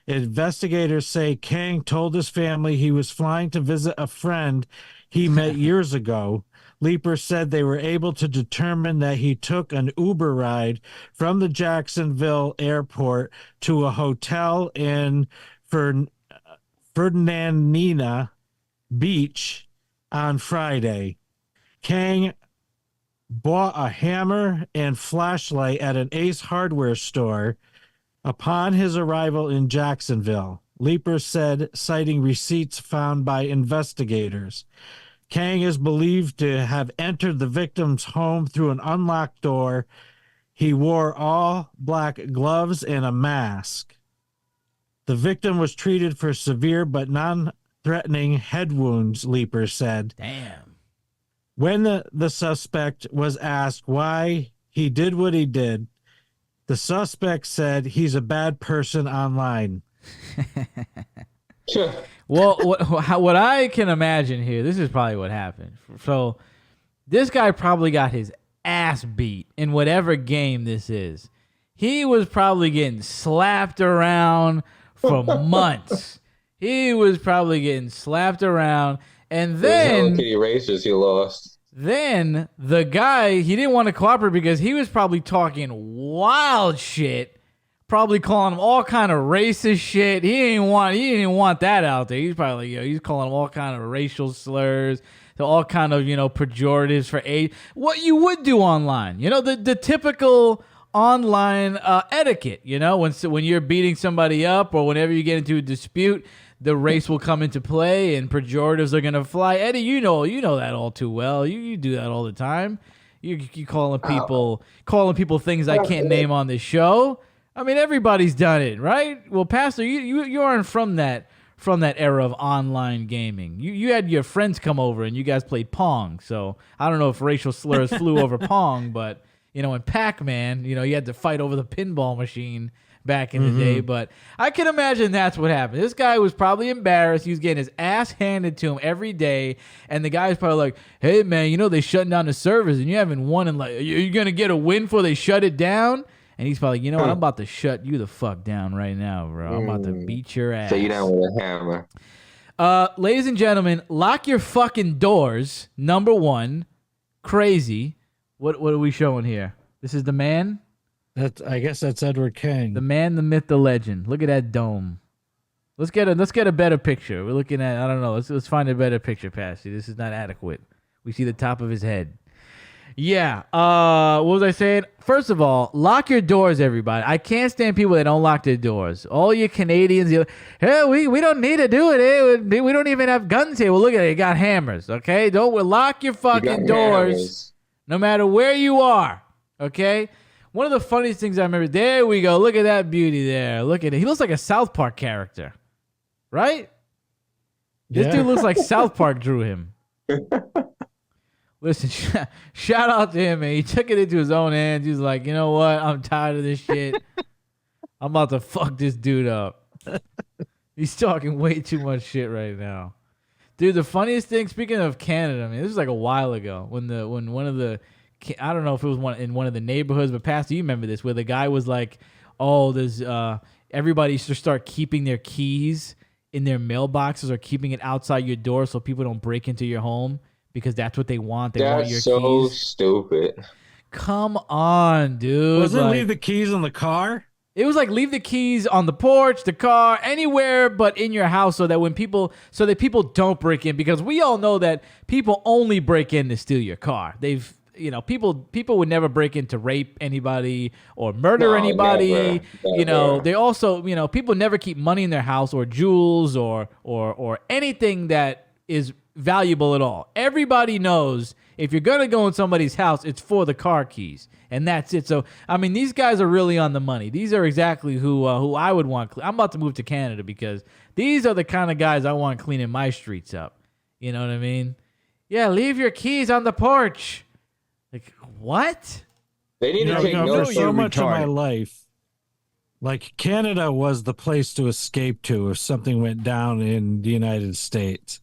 Investigators say Kang told his family he was flying to visit a friend he met years ago. Leeper said they were able to determine that he took an Uber ride from the Jacksonville airport to a hotel in Fernandina Beach on Friday. Kang bought a hammer and flashlight at an Ace Hardware store upon his arrival in Jacksonville, Leeper said, citing receipts found by investigators. Kang is believed to have entered the victim's home through an unlocked door. He wore all black gloves and a mask. The victim was treated for severe but non-threatening head wounds, Leeper said. Damn. When the suspect was asked why he did what he did, the suspect said he's a bad person online. Well, what I can imagine here, this is probably what happened. So this guy probably got his ass beat in whatever game this is. He was probably getting slapped around for months. He was probably getting slapped around. And then Kitty Racers he lost. Then the guy, he didn't want to cooperate because he was probably talking wild shit, probably calling him all kind of racist shit. He didn't want that out there. He's probably he's calling him all kind of racial slurs, all kind of pejoratives for age. What you would do online, the typical online etiquette. When you're beating somebody up or whenever you get into a dispute, the race will come into play and pejoratives are gonna fly. Eddie, you know that all too well. You do that all the time. You calling people things I can't name on this show. I mean, everybody's done it, right? Well, Pastor, you aren't from that era of online gaming. You had your friends come over and you guys played Pong. So I don't know if racial slurs flew over Pong, but in Pac-Man, you had to fight over the pinball machine back in the day. But I can imagine that's what happened. This guy was probably embarrassed. He was getting his ass handed to him every day, and the guy's probably like, "Hey man, they shutting down the servers, and you haven't won. And like, are you gonna get a win before they shut it down?" And he's probably like, what? I'm about to shut you the fuck down right now, bro. I'm about to beat your ass. So you down with a hammer. Ladies and gentlemen, lock your fucking doors. Number 1, crazy. What are we showing here? This is the man. I guess that's Edward King. The man, the myth, the legend. Look at that dome. Let's get a better picture. We're looking at, I don't know. Let's find a better picture, Pasty. This is not adequate. We see the top of his head. Yeah. What was I saying? First of all, lock your doors, everybody. I can't stand people that don't lock their doors. All you Canadians, hey, we don't need to do it. We don't even have guns here. Well, look at it. You got hammers, okay? Don't lock your fucking doors, hammers. No matter where you are, okay? One of the funniest things I remember, there we go. Look at that beauty there. Look at it. He looks like a South Park character, right? This dude looks like South Park drew him. Listen, shout out to him, man. He took it into his own hands. He was like, you know what? I'm tired of this shit. I'm about to fuck this dude up. He's talking way too much shit right now. Dude, the funniest thing, speaking of Canada, I mean, this was like a while ago when one of the, I don't know if it was in one of the neighborhoods, but Pastor, you remember this, where the guy was like, oh, there's everybody should start keeping their keys in their mailboxes or keeping it outside your door so people don't break into your home. Because that's what they want. They want your keys. That's so stupid. Come on, dude. Wasn't leave the keys on the car? It was like leave the keys on the porch, the car, anywhere but in your house so that people don't break in. Because we all know that people only break in to steal your car. People would never break in to rape anybody or murder anybody. Never. They also, people never keep money in their house or jewels or anything that is valuable at all. Everybody knows if you're gonna go in somebody's house, it's for the car keys, and that's it. So I mean, these guys are really on the money. These are exactly who I would want. I'm about to move to Canada because these are the kind of guys I want cleaning my streets up. You know what I mean? Yeah, leave your keys on the porch. Like what? They need to take notes. So much of my life, like Canada was the place to escape to if something went down in the United States.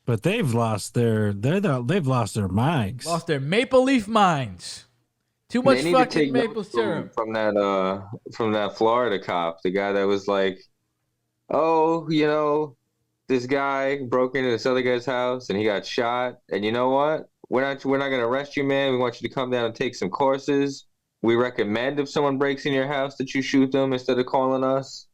But they've lost their minds. Lost their maple leaf minds. Too much fucking maple syrup. From that Florida cop, the guy that was like, oh, this guy broke into this other guy's house and he got shot. And you know what? We're not gonna arrest you, man. We want you to come down and take some courses. We recommend if someone breaks in your house that you shoot them instead of calling us.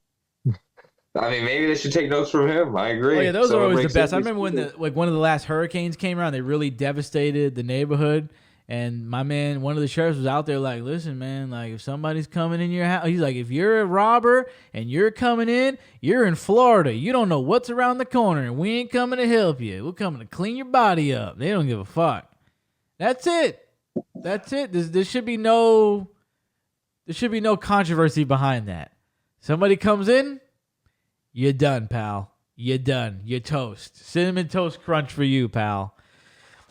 I mean, maybe they should take notes from him. I agree. Oh yeah, those are always the best. I remember when one of the last hurricanes came around, they really devastated the neighborhood. And my man, one of the sheriffs was out there like, listen, man, like if somebody's coming in your house, he's like, if you're a robber and you're coming in, you're in Florida. You don't know what's around the corner, and we ain't coming to help you. We're coming to clean your body up. They don't give a fuck. That's it. That's it. There should be no controversy behind that. Somebody comes in. You're done, pal. You're done. You're toast. Cinnamon Toast Crunch for you, pal.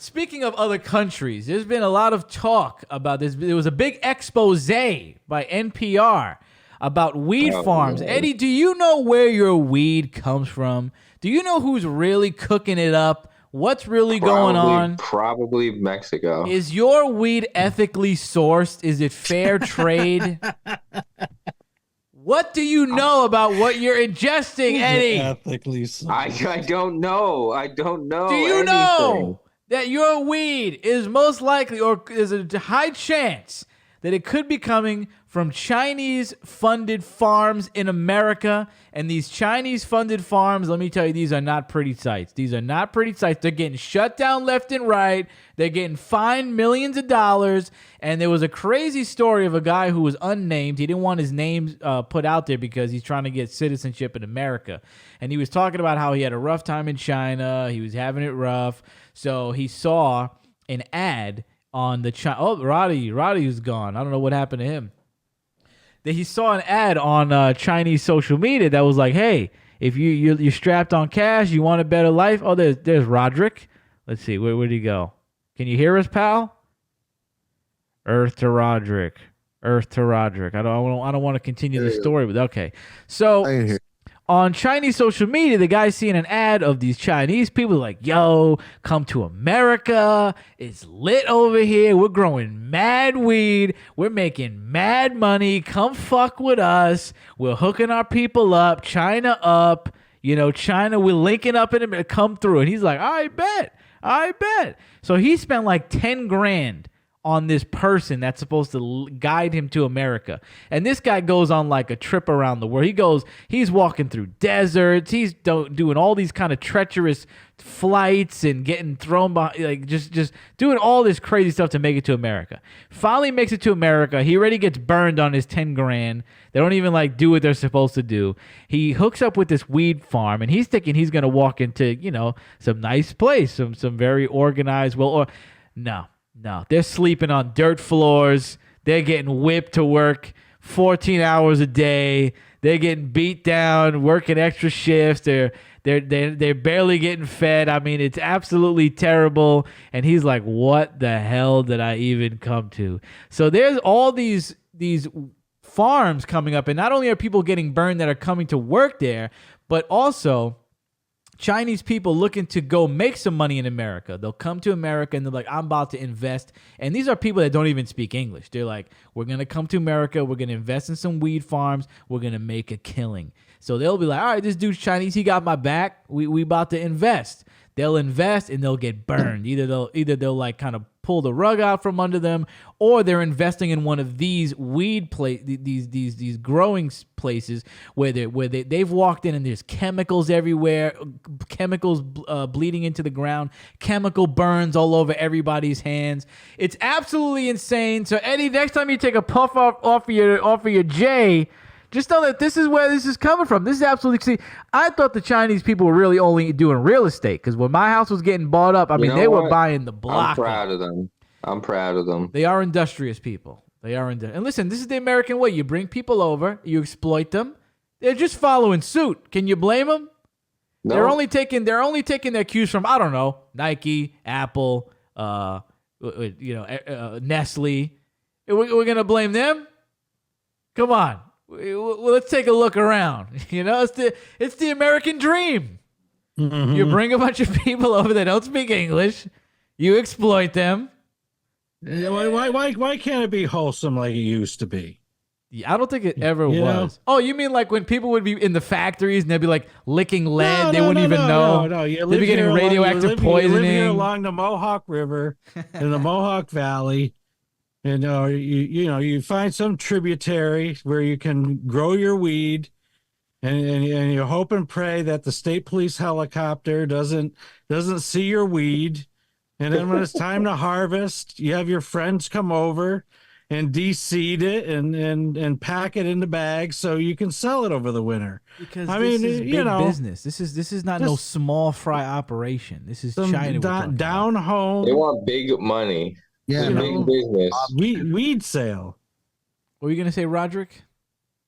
Speaking of other countries, there's been a lot of talk about this. There was a big expose by NPR about weed farms. man. Eddie, do you know where your weed comes from? Do you know who's really cooking it up? What's really going on? Probably Mexico. Is your weed ethically sourced? Is it fair trade? What do you know about what you're ingesting, Eddie? Ethically so. I don't know. I don't know. Do you know that your weed is most likely, or there's a high chance that it could be coming from Chinese-funded farms in America? And these Chinese-funded farms, let me tell you, these are not pretty sites. These are not pretty sites. They're getting shut down left and right. They're getting fined millions of dollars. And there was a crazy story of a guy who was unnamed. He didn't want his name put out there because he's trying to get citizenship in America. And he was talking about how he had a rough time in China. He was having it rough. So he saw an ad on the Roddy was gone. I don't know what happened to him. That he saw an ad on Chinese social media that was like, "Hey, if you're strapped on cash, you want a better life." Oh, there's Roderick. Let's see, where'd he go? Can you hear us, pal? Earth to Roderick. I don't want to continue the story, but okay. So I can hear. on Chinese social media, the guy's seeing an ad of these Chinese people like, yo, come to America. It's lit over here. We're growing mad weed. We're making mad money. Come fuck with us. We're hooking our people up. China up. China, we're linking up in it. Come through. And he's like, I bet. So he spent like 10 grand on this person that's supposed to guide him to America. And this guy goes on like a trip around the world. He's walking through deserts. He's doing all these kind of treacherous flights and getting thrown by, like just doing all this crazy stuff to make it to America. Finally makes it to America. He already gets burned on his 10 grand. They don't even like do what they're supposed to do. He hooks up with this weed farm and he's thinking he's going to walk into, some nice place, some very organized, No, they're sleeping on dirt floors. They're getting whipped to work 14 hours a day. They're getting beat down, working extra shifts. They're barely getting fed. I mean, it's absolutely terrible. And he's like, "What the hell did I even come to?" So there's all these farms coming up, and not only are people getting burned that are coming to work there, but also Chinese people looking to go make some money in America. They'll come to America and they're like, I'm about to invest. And these are people that don't even speak English. They're like, we're going to come to America. We're going to invest in some weed farms. We're going to make a killing. So they'll be like, all right, this dude's Chinese. He got my back. We about to invest. They'll invest and they'll get burned. Either they'll like kind of pull the rug out from under them, or they're investing in one of these these growing places where they've walked in and there's chemicals everywhere, chemicals bleeding into the ground, chemical burns all over everybody's hands. It's absolutely insane. So Eddie, next time you take a puff off of your J, just know that this is where this is coming from. This is absolutely. See, I thought the Chinese people were really only doing real estate because when my house was getting bought up, they were buying the block. I'm proud of them. They are industrious people. And listen, this is the American way. You bring people over, you exploit them. They're just following suit. Can you blame them? No. They're only taking their cues from, I don't know, Nike, Apple, Nestle. We're gonna blame them? Come on. Let's take a look around. It's the American dream. Mm-hmm. You bring a bunch of people over that don't speak English, you exploit them. Why can't it be wholesome like it used to be? Yeah, I don't think it ever was. Oh, you mean like when people would be in the factories and they'd be like licking lead, they wouldn't even know. No. They'd be getting radioactive poisoning. You live here along the Mohawk River in the Mohawk Valley. And you find some tributary where you can grow your weed, and you hope and pray that the state police helicopter doesn't see your weed. And then when it's time to harvest, you have your friends come over and de-seed it and pack it into bags so you can sell it over the winter. Because this is big business. This is not no small fry operation. This is China. Down home. They want big money. Yeah, big business. Weed sale. What were you gonna say, Roderick?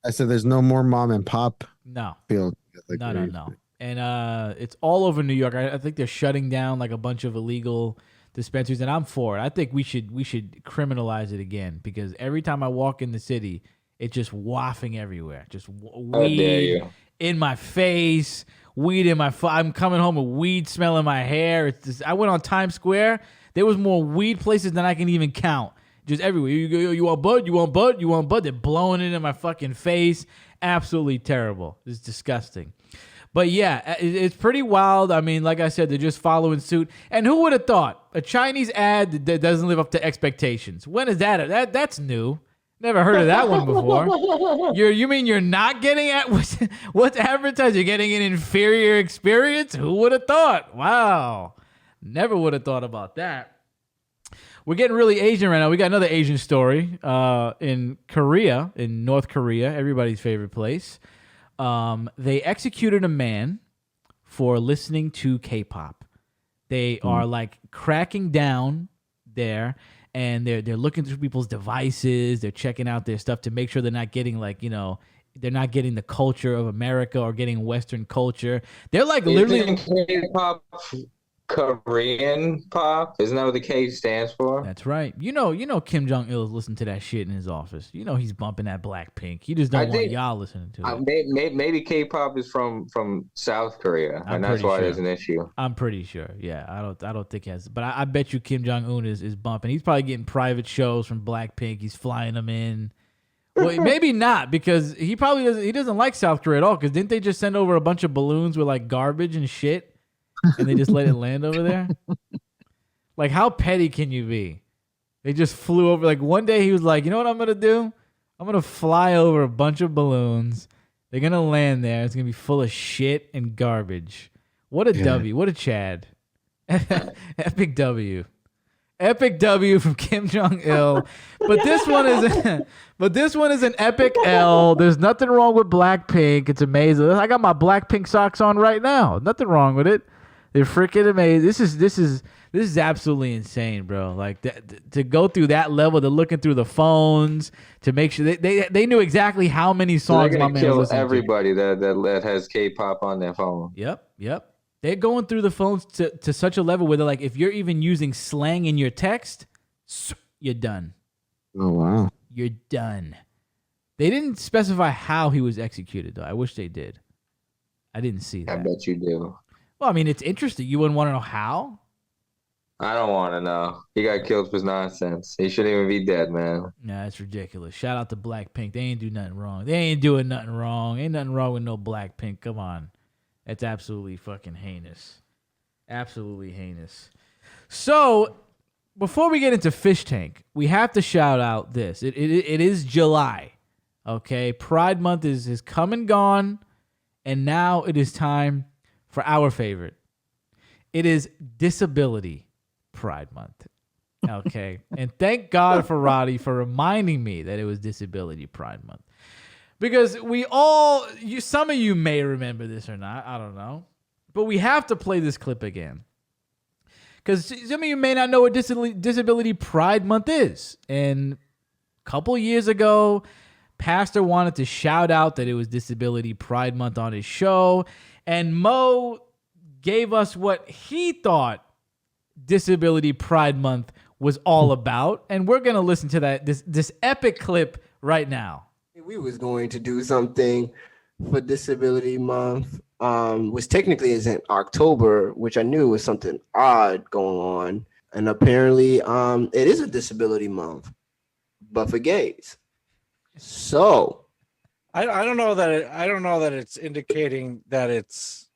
I said there's no more mom and pop. No. Field. No. And it's all over New York. I think they're shutting down like a bunch of illegal dispensaries, and I'm for it. I think we should criminalize it again because every time I walk in the city, it's just wafting everywhere. Just weed in my face, weed in my I'm coming home with weed smell in my hair. It's just, I went on Times Square. There was more weed places than I can even count. Just everywhere. You want bud? You want bud? You want bud? They're blowing it in my fucking face. Absolutely terrible. It's disgusting. But yeah, it's pretty wild. I mean, like I said, they're just following suit. And who would have thought a Chinese ad that doesn't live up to expectations? When is that? That's new. Never heard of that one before. You mean you're not getting at what's advertised? You're getting an inferior experience? Who would have thought? Wow. Never would have thought about that. We're getting really Asian right now. We got another Asian story in Korea, in North Korea, everybody's favorite place. They executed a man for listening to K-pop. They are like cracking down there, and they're looking through people's devices. They're checking out their stuff to make sure they're not getting they're not getting the culture of America or getting Western culture. They're like literally K-pop. Korean pop, isn't that what the K stands for? That's right. You know Kim Jong-il is listening to that shit in his office. You know he's bumping that Blackpink. He just don't want y'all listening to it. Maybe K-pop is from South Korea, and that's why there's an issue. I'm pretty sure. Yeah, I don't think he has, but I bet you Kim Jong-un is bumping. He's probably getting private shows from Blackpink. He's flying them in. Well, maybe not, because he doesn't like South Korea at all. Because didn't they just send over a bunch of balloons with like garbage and shit? And they just let it land over there? Like, how petty can you be? They just flew over. Like, one day he was like, you know what I'm going to do? I'm going to fly over a bunch of balloons. They're going to land there. It's going to be full of shit and garbage. What a W. What a Chad. Epic W. Epic W from Kim Jong-il. But this one is an epic L. There's nothing wrong with Blackpink. It's amazing. I got my Blackpink socks on right now. Nothing wrong with it. They're freaking amazing. This is absolutely insane, bro. Like to go through that level, to looking through the phones to make sure they knew exactly how many songs my man was listening to. Everybody that has K-pop on their phone. Yep. They're going through the phones to such a level where they're like, if you're even using slang in your text, you're done. Oh wow. You're done. They didn't specify how he was executed, though. I wish they did. I didn't see that. I bet you do. Well, I mean, it's interesting. You wouldn't want to know how? I don't want to know. He got killed for nonsense. He shouldn't even be dead, man. Nah, that's ridiculous. Shout out to Blackpink. They ain't do nothing wrong. They ain't doing nothing wrong. Ain't nothing wrong with no Blackpink. Come on. That's absolutely fucking heinous. Absolutely heinous. So, before we get into Fishtank, we have to shout out this. It is July. Okay? Pride Month is come and gone. And now it is time for our favorite. It is Disability Pride Month. Okay. And thank God for Roddy for reminding me that it was Disability Pride Month. Because some of you may remember this or not. I don't know. But we have to play this clip again. Because some of you may not know what Disability Pride Month is. And a couple years ago, Pastor wanted to shout out that it was Disability Pride Month on his show. And Mo gave us what he thought Disability Pride Month was all about. And we're going to listen to this epic clip right now. We was going to do something for Disability Month, which technically is in October, which I knew was something odd going on. And apparently it is a Disability Month, but for gays. So I don't know that it's indicating that it's.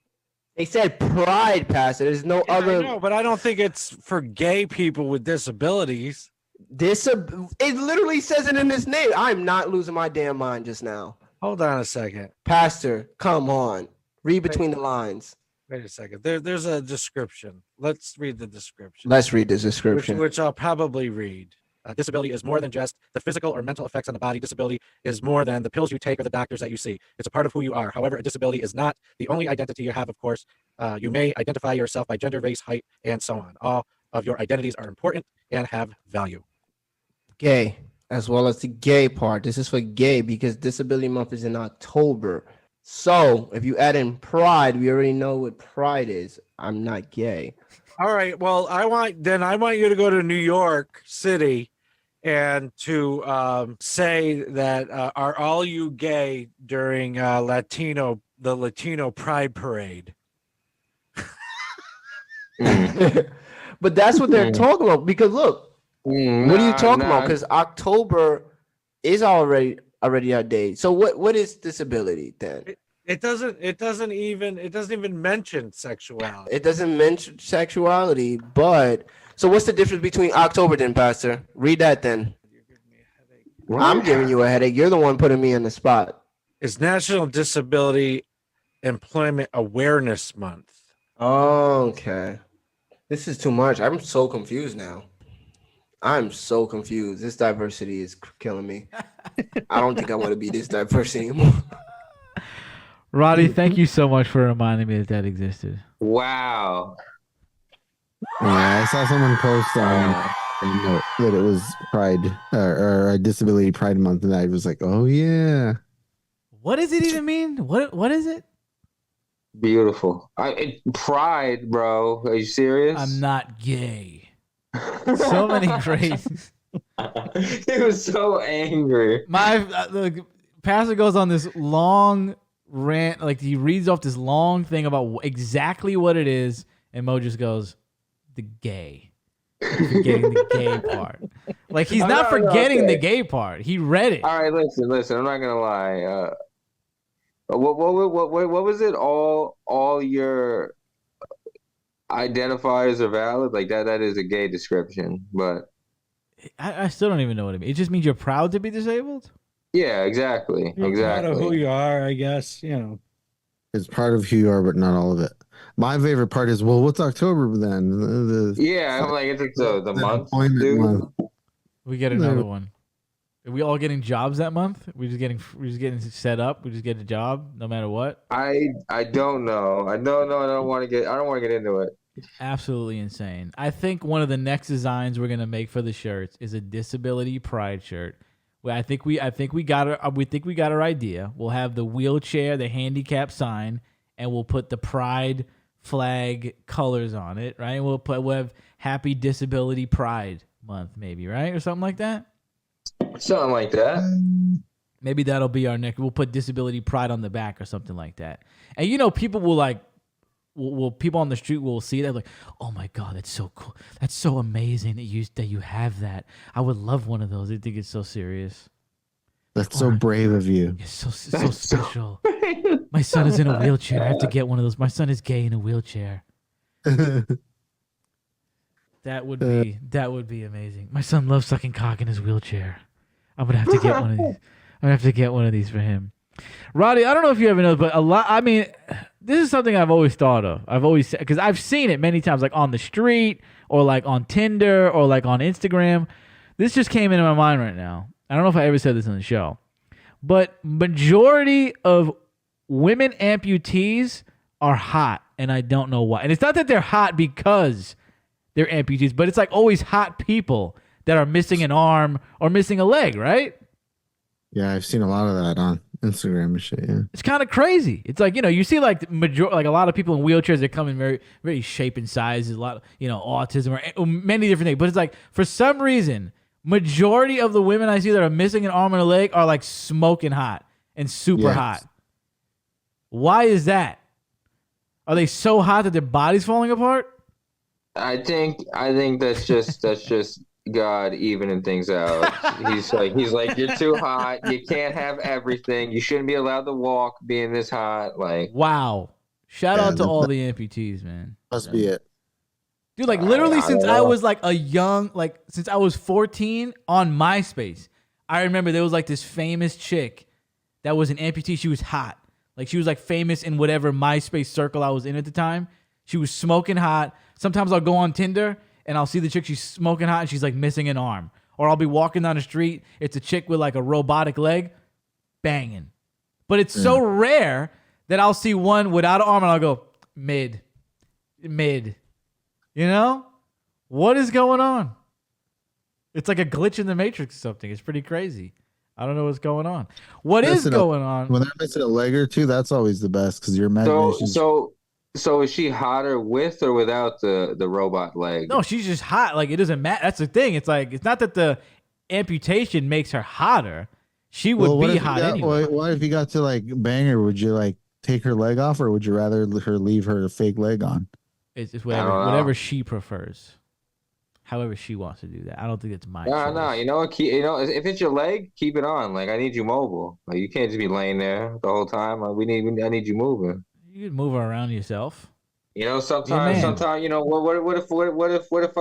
They said pride, Pastor. There's no other. I know, but I don't think it's for gay people with disabilities. It literally says it in this name. I'm not losing my damn mind just now. Hold on a second. Pastor, come on. Read between the lines. Wait a second. There's a description. Let's read the description. Let's read this description. Which I'll probably read. Disability is more than just the physical or mental effects on the body. Disability is more than the pills you take or the doctors that you see. It's a part of who you are. However, a disability is not the only identity you have, of course. You may identify yourself by gender, race, height, and so on. All of your identities are important and have value. Gay, as well as the gay part. This is for gay because Disability Month is in October. So if you add in pride, we already know what pride is. I'm not gay. All right. Well, I want you to go to New York City and to say that are all you gay during the Latino Pride Parade? But that's what they're talking about. Because look, what are you talking about? Because October is already our day. So what is disability then? It doesn't even mention sexuality. It doesn't mention sexuality, but so what's the difference between October then, Pastor? Read that then. You're giving me a headache. What? I'm giving you a headache. You're the one putting me on the spot. It's National Disability Employment Awareness Month. Okay. This is too much. I'm so confused now. I'm so confused. This diversity is killing me. I don't think I want to be this diverse anymore. Roddy, thank you so much for reminding me that existed. Wow. Yeah, I saw someone post that it was Pride or Disability Pride Month, and I was like, oh yeah. What does it even mean? What is it? Beautiful. Pride, bro. Are you serious? I'm not gay. So many great. He was so angry. The pastor goes on this long rant, like he reads off this long thing about exactly what it is, and Mo just goes, the gay. Forgetting the gay part. Like he's not forgetting the gay part. He read it. All right, listen. I'm not gonna lie. What was it? All your identifiers are valid. Like that is a gay description, but I still don't even know what it means. It just means you're proud to be disabled. yeah, exactly. You're proud of who you are, I guess. It's part of who you are, but not all of it. My favorite part is, well, what's October then? Yeah, I'm like, it's the month, employment dude. month. We get another one. Are we all getting jobs that month? We're just getting set up. We just get a job no matter what. I don't know. I don't want to get into it. Absolutely insane. I think one of the next designs we're gonna make for the shirts is a disability pride shirt. Well, I think we got our idea. We'll have the wheelchair, the handicap sign, and we'll put the pride flag colors on it, right? We'll have Happy Disability Pride Month, maybe, right, or something like that. Something like that. Maybe that'll be our next. We'll put Disability Pride on the back or something like that. And people will people on the street will see that like, oh my God, that's so cool. That's so amazing that you have that. I would love one of those. They think it's so serious. That's so brave of you. It's so special. My son is in a wheelchair. I have to get one of those. My son is gay in a wheelchair. That would be amazing. My son loves sucking cock in his wheelchair. I'm gonna have to get one of these. I'm gonna have to get one of these for him. Roddy, I don't know if you ever know, but this is something I've always thought of. Because I've seen it many times, like on the street or like on Tinder or like on Instagram. This just came into my mind right now. I don't know if I ever said this on the show, but majority of women amputees are hot, and I don't know why. And it's not that they're hot because they're amputees, but it's like always hot people that are missing an arm or missing a leg, right? Yeah, I've seen a lot of that on Instagram and shit. Yeah, it's kind of crazy. It's like you see like a lot of people in wheelchairs that come in very very shape and sizes, a lot of autism or many different things. But it's like for some reason, majority of the women I see that are missing an arm and a leg are like smoking hot and super hot. Why is that? Are they so hot that their body's falling apart? I think that's just God evening things out. He's like, you're too hot. You can't have everything. You shouldn't be allowed to walk being this hot. Like, wow. Shout out to all the amputees, man. Must be it. Dude, like literally since I was like since I was 14 on MySpace, I remember there was like this famous chick that was an amputee. She was hot. Like she was like famous in whatever MySpace circle I was in at the time. She was smoking hot. Sometimes I'll go on Tinder and I'll see the chick, she's smoking hot and she's like missing an arm. Or I'll be walking down the street, it's a chick with like a robotic leg, banging. But it's so rare that I'll see one without an arm and I'll go, mid. You know? What is going on? It's like a glitch in the Matrix or something. It's pretty crazy. I don't know what's going on. What is going on? When they're missing a leg or two, that's always the best because your imagination. So So is she hotter with or without the robot leg? No, she's just hot. Like, it doesn't matter. That's the thing. It's like, it's not that the amputation makes her hotter. She would Well, what be if you hot got, anyway. what if you got to like bang her? Would you like take her leg off, or would you rather her leave her fake leg on? It's I whatever, don't know. whatever she prefers. However she wants to do that. I don't think it's my choice. No. You know what? If it's your leg, keep it on. Like I need you mobile. Like you can't just be laying there the whole time. Like I need you moving. You can move her around yourself. Sometimes, man. what if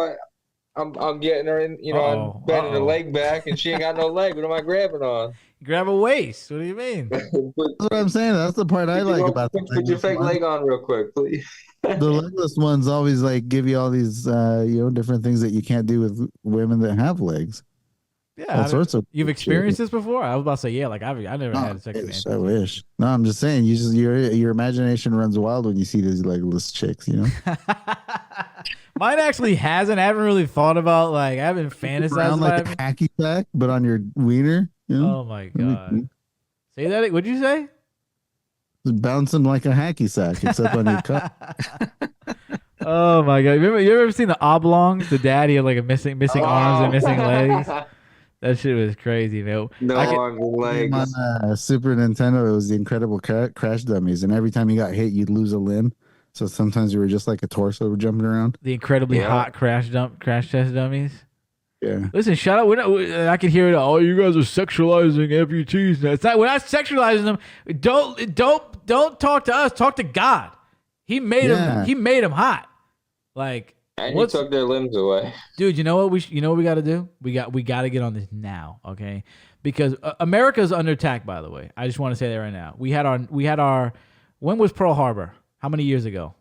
I'm getting her in, I'm bending her leg back and she ain't got no leg. What am I grabbing on? Grab a waist. What do you mean? Put, That's what I'm saying. That's the part I like about the put your legless fake ones. leg on real quick, please. The legless ones always like give you all these different things that you can't do with women that have legs. Yeah. All sorts of You've shit. experienced this before? I was about to say, yeah, like I never Oh, had a second I wish. No, I'm just saying. You just your imagination runs wild when you see these legless chicks. You know, Mine actually hasn't. I haven't really thought about, like, I haven't fantasized around about like it. a hacky sack, but on your wiener. You know, Oh my god! Say that. What'd you say? bouncing like a hacky sack, except on your cup. Oh my god! You ever seen the oblongs? The daddy had like a missing arms and missing legs. That shit was crazy, man. No arms and Game legs. on Super Nintendo, it was the Incredible Crash Dummies, and every time you got hit, you'd lose a limb. So sometimes you were just like a torso jumping around. The incredibly hot crash test dummies. Yeah. Listen, shut up. I can hear it. Oh, you guys are sexualizing amputees. It's not. We're not sexualizing them. Don't talk to us. Talk to God. He made them. He made them hot. Like, And you took their limbs away. dude, you know what we got to do? We got to get on this now, okay? Because America's under attack. By the way, I just want to say that right now. We had our. When was Pearl Harbor? How many years ago?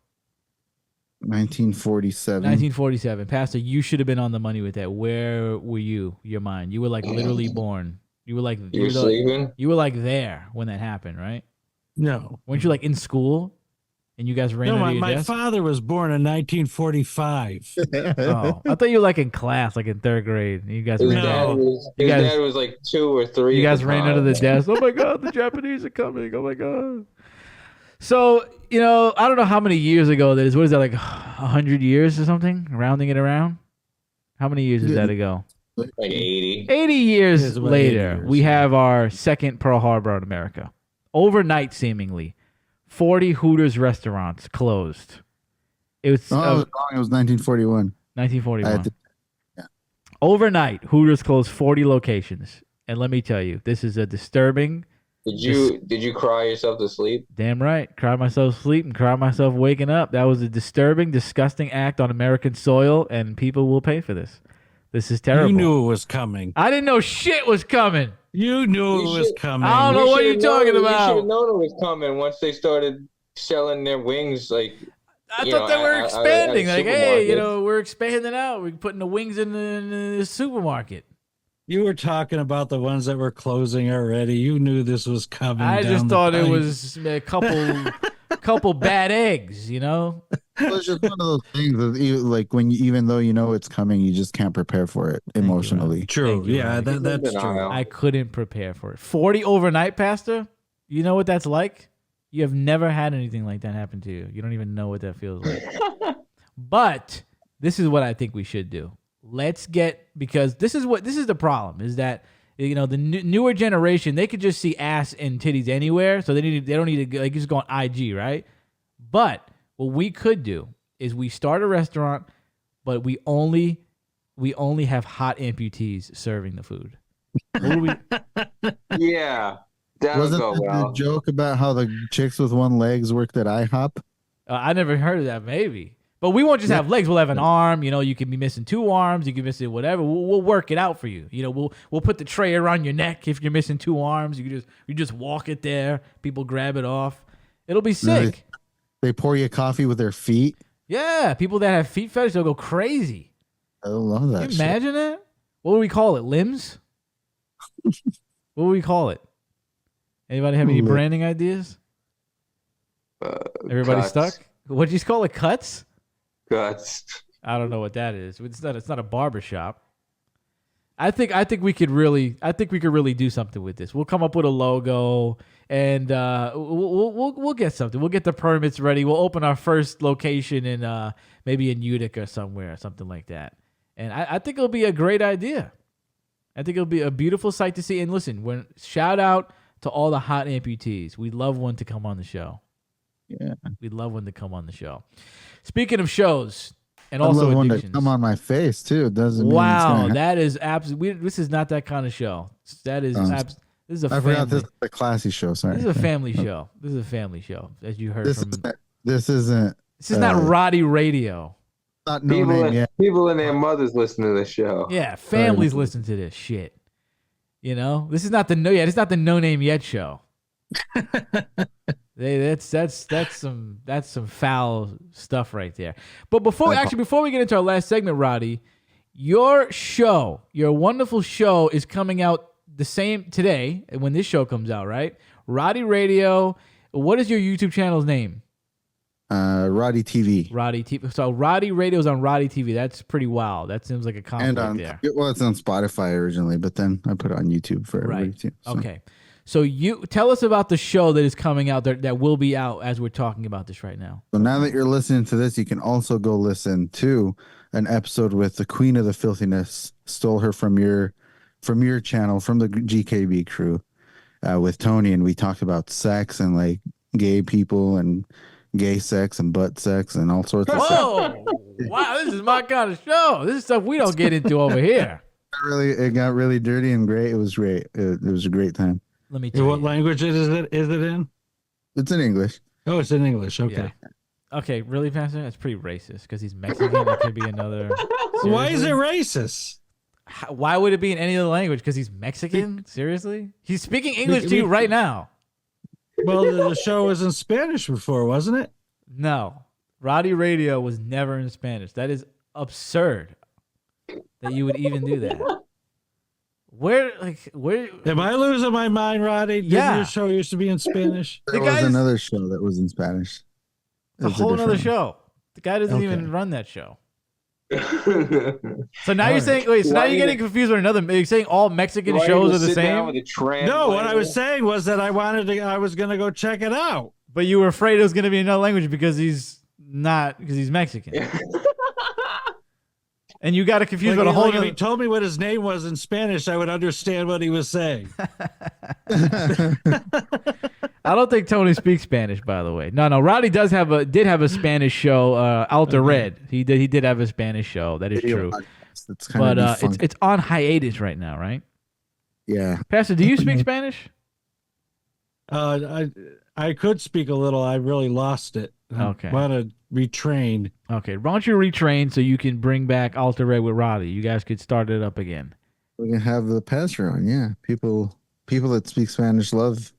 1947. 1947. Pastor, you should have been on the money with that. Where were you? Your mind. You were like literally born. You were like sleeping? You were like there when that happened, right? No. Weren't you like in school? And you guys ran No, under your my desk? father was born in 1945. Oh, I thought you were like in class, like in third grade. You guys His ran dad was like 2 or 3. You guys ran under the desk. Oh my god, the Japanese are coming. Oh my god. So, I don't know how many years ago that is. What is that, like 100 years or something? Rounding it around? How many years is that ago? Like 80. 80 years It's about later, 80 years, we have our second Pearl Harbor in America. Overnight, seemingly, 40 Hooters restaurants closed. It was Oh, it was 1941. 1941. Overnight, Hooters closed 40 locations. And let me tell you, this is a disturbing. Did you cry yourself to sleep? Damn right. Cry myself asleep and cry myself waking up. That was a disturbing, disgusting act on American soil, and people will pay for this. This is terrible. You knew it was coming. I didn't know shit was coming. You knew it was coming. I don't know what you're talking about. You should have known it was coming once they started selling their wings. Like I thought they were expanding. at Like, hey, supermarkets. we're expanding out. We're putting the wings in the supermarket. You were talking about the ones that were closing already. You knew this was coming. I just thought it pipe. was a couple bad eggs, Well, it's just one of those things that like even though you know it's coming, you just can't prepare for it emotionally. True. Thank you, Yeah, Roddy. that's true. I couldn't prepare for it. 40 overnight, Pastor? You know what that's like? You have never had anything like that happen to you. You don't even know what that feels like. But this is what I think we should do. Because this is the problem is that the newer generation, they could just see ass and titties anywhere, so they don't need to just go on IG, right? But what we could do is we start a restaurant, but we only have hot amputees serving the food. What do we? Yeah, that'll Wasn't go that well. the joke about how the chicks with one legs worked at IHOP? I never heard of that. Maybe. But we won't just have legs. We'll have an arm. You can be missing 2 arms. You can miss it, whatever. We'll work it out for you. We'll put the tray around your neck if you're missing 2 arms. You just walk it there. People grab it off. It'll be sick. They pour you coffee with their feet. Yeah, people that have feet fetish, they'll go crazy. I love that. Can you imagine that? What would we call it? Limbs? What would we call it? Anybody have any branding ideas? Everybody Cuts. stuck? What'd you call it? Cuts? Guts. I don't know what that is. It's not a barber shop. I think we could really do something with this. We'll come up with a logo, and we'll get something. We'll get the permits ready. We'll open our first location in maybe in Utica somewhere, or something like that. And I think it'll be a great idea. I think it'll be a beautiful sight to see. And listen, shout out to all the hot amputees. We'd love one to come on the show. Yeah. We'd love one to come on the show. Speaking of shows. And I'd also love one to addictions. come on my face too. It doesn't mean Wow, it's that is absolutely. This is not that kind of show. That is this is a I forgot family. this is a classy show. Sorry. This is a family show. This is a family show, as you heard from. This isn't. This is not Roddy Radio. Not no name yet. People and their mothers listen to the show. Yeah, families listen to this shit. You know, this is not the it's not the No Name Yet show. That's some foul stuff right there. But before we get into our last segment, Roddy, your wonderful show is coming out the same today when this show comes out, right? Roddy Radio. What is your YouTube channel's name? Roddy TV. Roddy TV. So Roddy Radio's on Roddy TV. That's pretty wild. That seems like a conflict there. Well, it's on Spotify originally, but then I put it on YouTube for everybody too. So. Okay. So you tell us about the show that is coming out that will be out as we're talking about this right now. So now that you're listening to this, you can also go listen to an episode with the Queen of the Filthiness. Stole her from your channel, from the GKB crew, with Tony, and we talked about sex and like gay people and gay sex and butt sex and all sorts of stuff. Whoa! Wow, this is my kind of show. This is stuff we don't get into over here. It got really dirty and great. It was great. It was a great time. Let me tell you. What language is it in? It's in English. Oh, it's in English. Okay. Yeah. Okay, really, Pastor? That's pretty racist because he's Mexican. That could be another. Why is it Seriously? racist? Why would it be in any other language? Because he's Mexican? Seriously? He's speaking English to you right now. Well, the show was in Spanish before, wasn't it? No. Roddy Radio was never in Spanish. That is absurd that you would even do that. Where? Am I losing my mind, Roddy? Didn't Yeah. your show used to be in Spanish? There was another show that was in Spanish. A whole other show. The guy doesn't even run that show. So now you're saying, now you're getting confused with another. You're saying all Mexican shows are the same? No, what I was saying was that I was going to go check it out. But you were afraid it was going to be another language because he's Mexican. And you got it confused with a whole If he told me what his name was in Spanish, I would understand what he was saying. I don't think Tony speaks Spanish, by the way. No, Roddy did have a Spanish show, Alta Red. He did have a Spanish show. That is true. But it's on hiatus right now, right? Yeah. Pastor, do you speak Spanish? I could speak a little. I really lost it. Okay. I want to retrain. Okay. Why don't you retrain so you can bring back Alta Red with Roddy? You guys could start it up again. We can have the pastor on. Yeah. People that speak Spanish love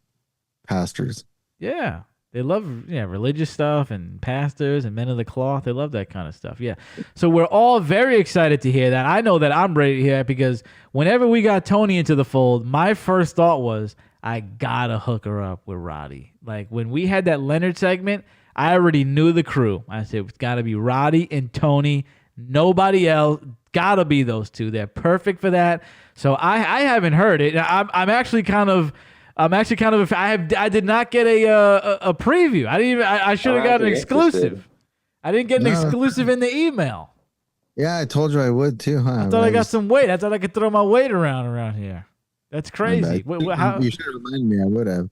pastors. Yeah. They love religious stuff and pastors and men of the cloth. They love that kind of stuff. Yeah. So we're all very excited to hear that. I know that I'm ready to hear it because whenever we got Tony into the fold, my first thought was, I gotta hook her up with Roddy. Like when we had that Leonard segment, I already knew the crew. I said, it's gotta be Roddy and Tony. Nobody else. Gotta be those two. They're perfect for that. So I haven't heard it. I'm actually kind of. I did not get a preview. I should have got an exclusive. I didn't get an exclusive in the email. Yeah, I told you I would too, huh? I thought I got some weight. I thought I could throw my weight around here. That's crazy. You should have reminded me. I would have.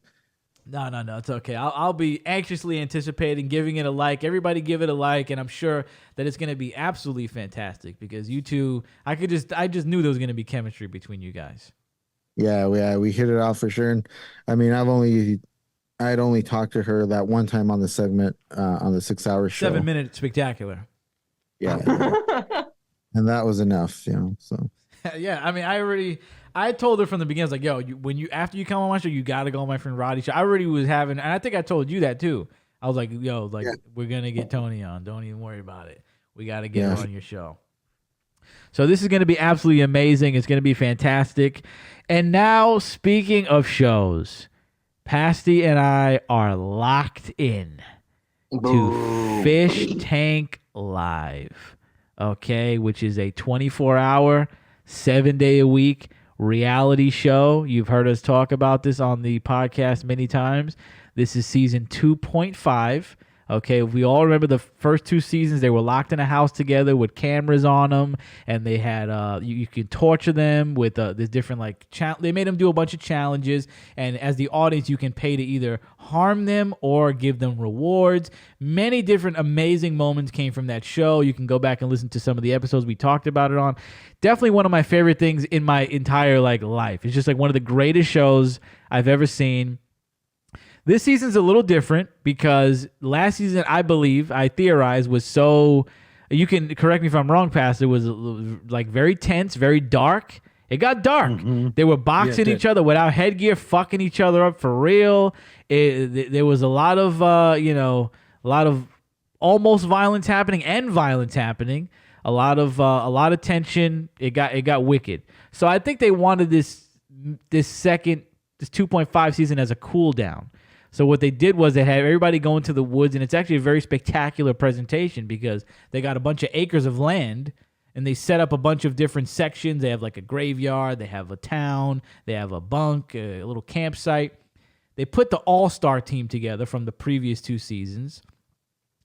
No, it's okay. I'll be anxiously anticipating giving it a like. Everybody give it a like, and I'm sure that it's going to be absolutely fantastic because you two, I just knew there was going to be chemistry between you guys. Yeah, we hit it off for sure. And I mean, I'd only talked to her that one time on the segment on the 6 hour show. 7-minute spectacular. Yeah. And that was enough, so. Yeah, I mean, I told her from the beginning, I was like, yo, after you come on my show, you got to go on my friend Roddy's show. I already was having, and I think I told you that too. I was like, we're going to get Tony on. Don't even worry about it. We got to get her on your show. So this is going to be absolutely amazing. It's going to be fantastic. And now, speaking of shows, Pasty and I are locked in to Fishtank Live, okay, which is a 24-hour 7-day-a-week reality show. You've heard us talk about this on the podcast many times. This is season 2.5. Okay, we all remember the first 2 seasons. They were locked in a house together with cameras on them, and they had you could torture them with this different they made them do a bunch of challenges, and as the audience, you can pay to either harm them or give them rewards. Many different amazing moments came from that show. You can go back and listen to some of the episodes we talked about it on. Definitely one of my favorite things in my entire life. It's just one of the greatest shows I've ever seen. This season's a little different because last season, I theorize, was so, you can correct me if I'm wrong, Pastor, was very tense, very dark. It got dark. Mm-hmm. They were boxing each other without headgear, fucking each other up for real. There was a lot of, almost violence happening and violence happening. A lot of tension. It got wicked. So I think they wanted this 2.5 season as a cool down. So what they did was they had everybody go into the woods, and it's actually a very spectacular presentation because they got a bunch of acres of land, and they set up a bunch of different sections. They have a graveyard, they have a town, they have a bunk, a little campsite. They put the all-star team together from the previous 2 seasons,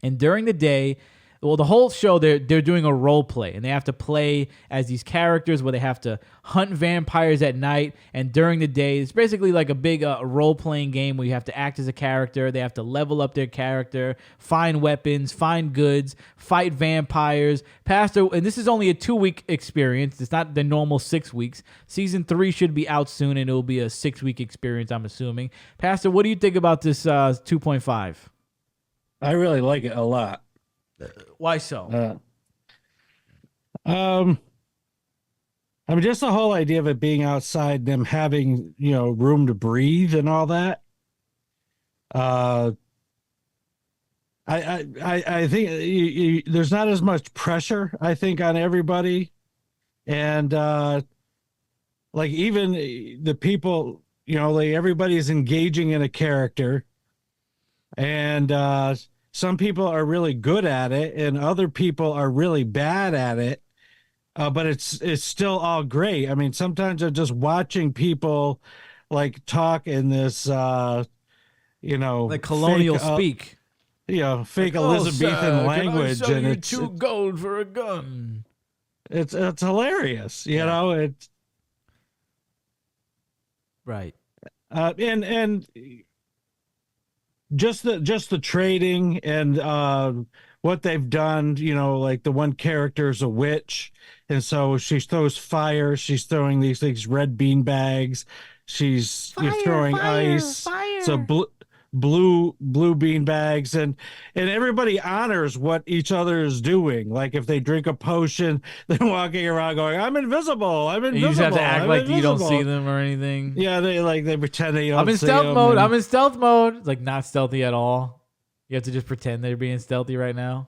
and during the day, the whole show, they're doing a role play, and they have to play as these characters where they have to hunt vampires at night, and during the day, it's basically like a big role-playing game where you have to act as a character. They have to level up their character, find weapons, find goods, fight vampires. Pastor, and this is only a 2-week experience. It's not the normal 6 weeks. Season 3 should be out soon, and it'll be a 6-week experience, I'm assuming. Pastor, what do you think about this 2.5? I really like it a lot. Why so? Just the whole idea of it being outside, them having, room to breathe and all that. I think there's not as much pressure, I think, on everybody. And even the people, everybody's engaging in a character. And some people are really good at it, and other people are really bad at it. But it's still all great. I mean, sometimes I'm just watching people talk in this, colonial fake, speak. Fake Elizabethan language, can I sell and you it's 2 gold for a gun. It's hilarious, you know. It's right, and just the trading and what they've done, the one character is a witch, and so she throws fire. She's throwing these red bean bags. She's throwing ice. Fire. So blue bean bags, and everybody honors what each other is doing. Like if they drink a potion, they're walking around going, "I'm invisible. I'm invisible." And you just have to act like you don't see them or anything. Yeah, they pretend they don't. I'm in see stealth them mode. and... I'm in stealth mode. It's not stealthy at all. You have to just pretend they're being stealthy right now.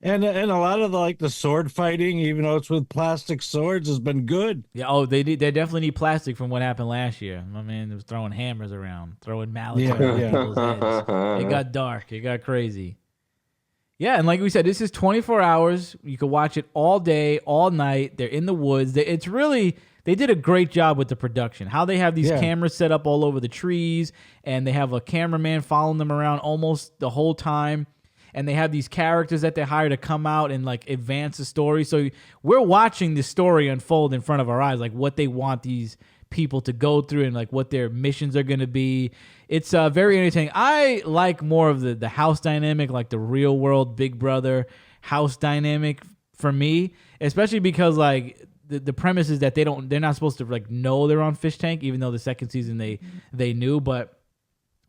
And a lot of the sword fighting, even though it's with plastic swords, has been good. Yeah. Oh, they definitely need plastic from what happened last year. My man was throwing hammers around, throwing mallets around people's heads. It got dark. It got crazy. Yeah, and like we said, this is 24 hours. You can watch it all day, all night. They're in the woods. They did a great job with the production. How they have these cameras set up all over the trees, and they have a cameraman following them around almost the whole time. And they have these characters that they hire to come out and advance the story. So we're watching the story unfold in front of our eyes, what they want these people to go through and what their missions are going to be. It's very entertaining. I like more of the house dynamic, the real world Big Brother house dynamic for me, especially because the premise is that they're not supposed to know they're on Fishtank, even though the second season they knew, but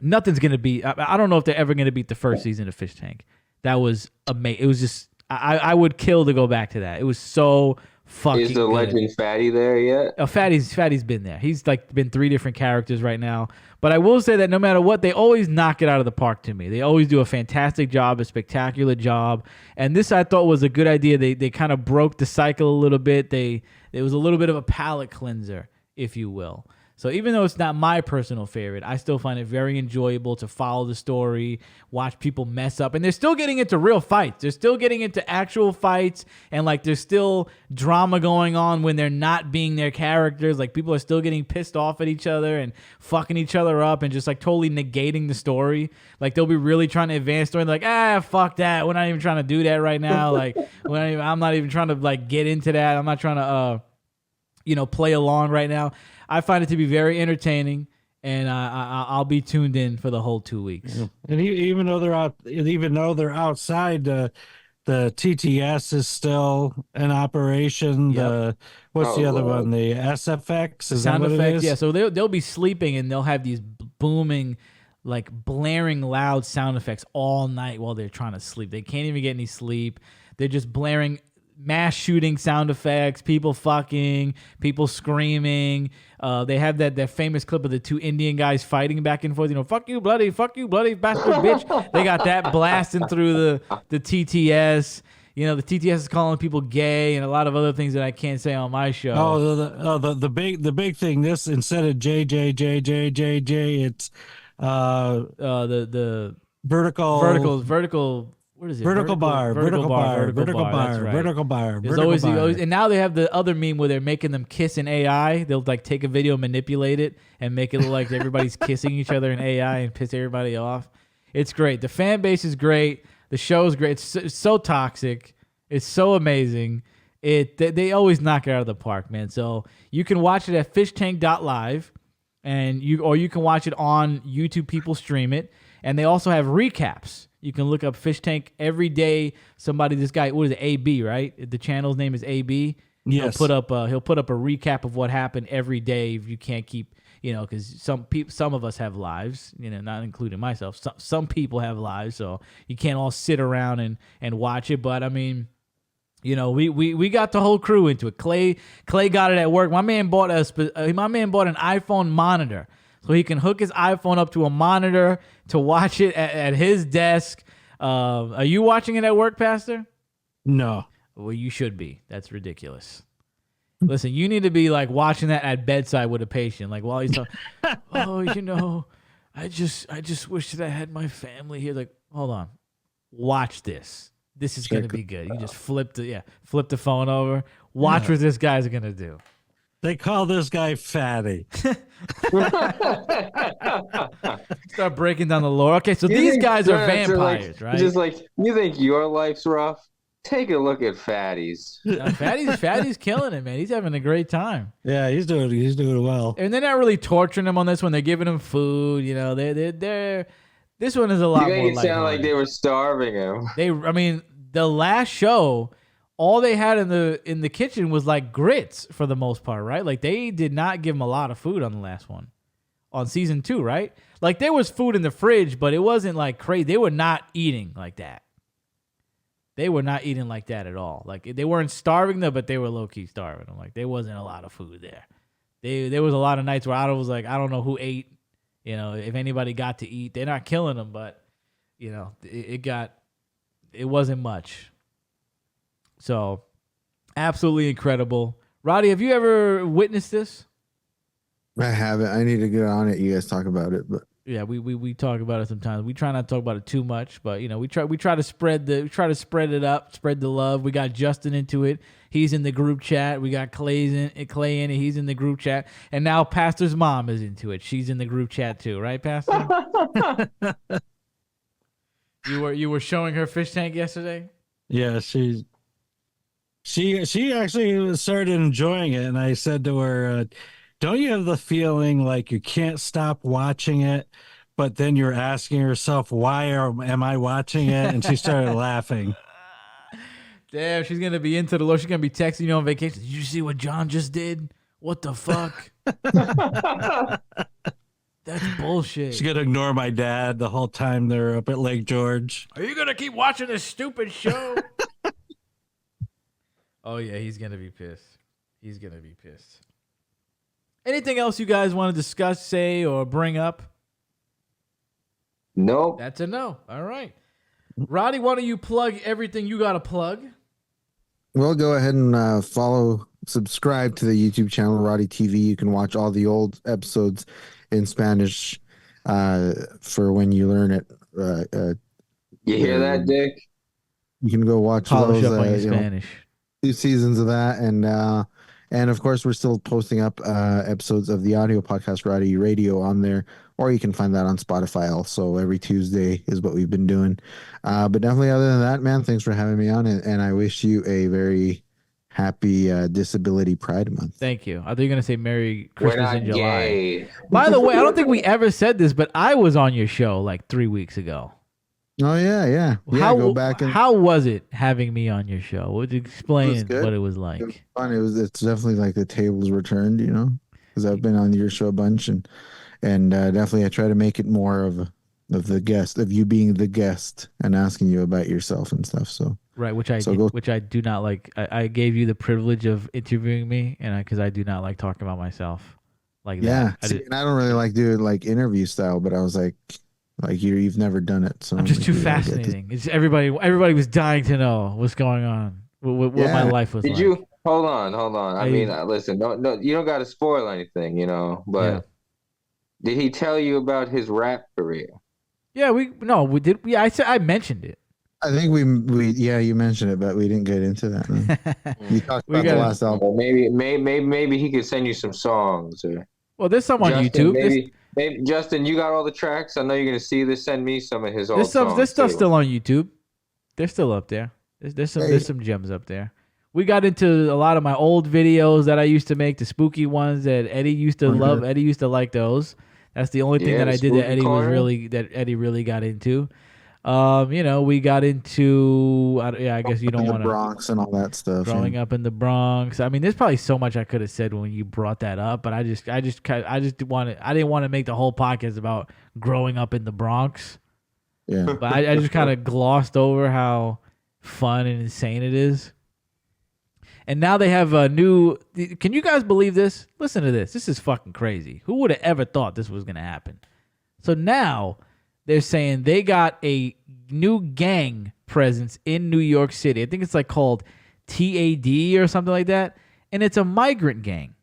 nothing's going to beat. I don't know if they're ever going to beat the first season of Fishtank. That was amazing. It was just, I would kill to go back to that. It was so fucking Is the good. legend Fatty there yet? Oh, Fatty's been there. He's been 3 different characters right now. But I will say that no matter what, they always knock it out of the park to me. They always do a fantastic job, a spectacular job. And this I thought was a good idea. They kind of broke the cycle a little bit. It was a little bit of a palate cleanser, if you will. So even though it's not my personal favorite, I still find it very enjoyable to follow the story, watch people mess up. And they're still getting into real fights. They're still getting into actual fights. And like there's still drama going on when they're not being their characters. Like people are still getting pissed off at each other and fucking each other up and just like totally negating the story. Like they'll be really trying to advance story. And they're like, fuck that. We're not even trying to do that right now. Like I'm not even trying to like get into that. I'm not trying to, play along right now. I find it to be very entertaining, and I'll be tuned in for the whole 2 weeks. And even though they're outside, the TTS is still in operation. Yep. What's the other one? The SFX is Sound that what effects, it is? yeah. So they'll be sleeping, and they'll have these booming, like blaring loud sound effects all night while they're trying to sleep. They can't even get any sleep. They're just blaring mass shooting sound effects, people fucking, people screaming. They have that famous clip of the two Indian guys fighting back and forth. Fuck you, bloody, bastard, bitch. They got that blasting through the TTS. The TTS is calling people gay and a lot of other things that I can't say on my show. The big thing. This instead of JJ, it's the vertical. What is it? Vertical bar. That's right. Vertical bar. There's always, and now they have the other meme where they're making them kiss in AI. They'll like take a video, manipulate it, and make it look like everybody's kissing each other in AI and piss everybody off. It's great. The fan base is great. The show is great. It's so toxic. It's so amazing. They always knock it out of the park, man. So you can watch it at fishtank.live, and you can watch it on YouTube. People stream it, and they also have recaps. You can look up Fishtank every day. This guy, what is it, AB, right? The channel's name is AB. Yes. He'll put up a recap of what happened every day if you can't keep, because some of us have lives, not including myself. Some people have lives, so you can't all sit around and watch it. But I mean, we got the whole crew into it. Clay got it at work. My man bought an iPhone monitor. So he can hook his iPhone up to a monitor to watch it at his desk. Are you watching it at work, Pastor? No. Well, you should be. That's ridiculous. Listen, you need to be like watching that at bedside with a patient. Like while he's talking, I just wish that I had my family here. Like, hold on. Watch this. This is going to be good. You just flip the phone over. Watch what this guy's going to do. They call this guy Fatty. Start breaking down the lore. Okay, so these guys are vampires, right? Just like, you think your life's rough? Take a look at Fatty's. Fatty's killing it, man. He's having a great time. Yeah, he's doing well. And they're not really torturing him on this one. They're giving him food. They're this one is a lot more. You make it sound like they were starving him. The last show, all they had in the kitchen was like grits for the most part, right? Like they did not give him a lot of food on the last one, on season 2, right? Like there was food in the fridge, but it wasn't like crazy. They were not eating like that. They were not eating like that at all. Like they weren't starving them, but they were low key starving them. Like there wasn't a lot of food there. There was a lot of nights where I was like, I don't know who ate. If anybody got to eat, they're not killing them, but it wasn't much. So, absolutely incredible. Roddy, have you ever witnessed this? I haven't. I need to get on it. You guys talk about it, but Yeah, we talk about it sometimes. We try not to talk about it too much, but we try to spread it up, spread the love. We got Justin into it. He's in the group chat. We got Clay in it. He's in the group chat. And now Pastor's mom is into it. She's in the group chat too, right, Pastor? You were showing her fish tank yesterday? Yeah, she actually started enjoying it, and I said to her, don't you have the feeling like you can't stop watching it, but then you're asking yourself, why am I watching it? And she started laughing. Damn, she's going to be into the Lord. She's going to be texting you on vacation. Did you see what John just did? What the fuck? That's bullshit. She's going to ignore my dad the whole time they're up at Lake George. Are you going to keep watching this stupid show? Oh, yeah, he's going to be pissed. He's going to be pissed. Anything else you guys want to discuss, say, or bring up? Nope. That's a no. All right. Roddy, why don't you plug everything you got to plug? Well, go ahead and follow subscribe to the YouTube channel Roddy TV. You can watch all the old episodes in Spanish for when you learn it. You hear that, Dick? You can go watch Polish those. up on your You know, Spanish. 2 seasons of that, and of course we're still posting up episodes of the audio podcast Roddy Radio on there, or you can find that on Spotify also. Every Tuesday is what we've been doing. But definitely, other than that, man, thanks for having me on, and I wish you a very happy Disability Pride Month. Thank you. I thought you were gonna say Merry We're Christmas not in July. gay. By the way, I don't think we ever said this, but I was on your show like 3 weeks ago. Oh yeah. Go back and how was it having me on your show? Would you explain good. what it was it was like? fun. It's definitely like the tables were turned, because I've been on your show a bunch, and definitely I try to make it more of the guest, of you being the guest and asking you about yourself and stuff. So Right, which I do not like. I gave you the privilege of interviewing me, and because I do not like talking about myself like yeah, that. and I don't really like doing like interview style, but I was like you've never done it, so I'm just like, too I get to- fascinating. It's everybody was dying to know what's going on, what my life was Did like. you hold on? I mean, listen, no, you don't got to spoil anything, but Yeah. did he tell you about his rap career? Yeah, we did. Yeah, I mentioned it. I think we you mentioned it, but we didn't get into that. No. You talked We about the gotta- last album. Well, maybe he could send you some songs, or Well, there's some on Justin, YouTube. Maybe Justin, you got all the tracks. I know you're gonna see this. Send me some of his old There's songs. stuff too. still on YouTube. They're still up there. There's some gems up there. We got into a lot of my old videos that I used to make, the spooky ones that Eddie used to love. Eddie used to like those. That's the only thing that the I did that spooky Eddie really got into. We got into I guess you don't the want to Bronx and all that stuff. growing up in the Bronx. I mean, there's probably so much I could have said when you brought that up, but I didn't want to make the whole podcast about growing up in the Bronx. Yeah. But I just kind of glossed over how fun and insane it is. And now they have a new. Can you guys believe this? Listen to this. This is fucking crazy. Who would have ever thought this was gonna happen? So now they're saying they got a new gang presence in New York City. I think it's like called TAD or something like that, and it's a migrant gang.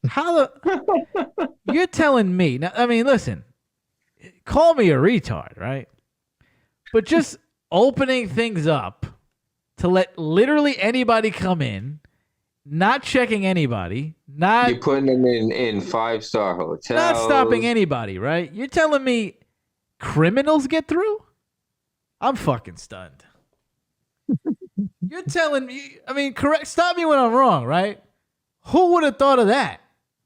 How the? You're telling me? Now, I mean, listen. Call me a retard, right? But just opening things up to let literally anybody come in, not checking anybody, You're putting them in 5-star hotels. not stopping anybody, right? You're telling me criminals get through? I'm fucking stunned. You're telling me, I mean, correct, stop me when I'm wrong, right? Who would have thought of that?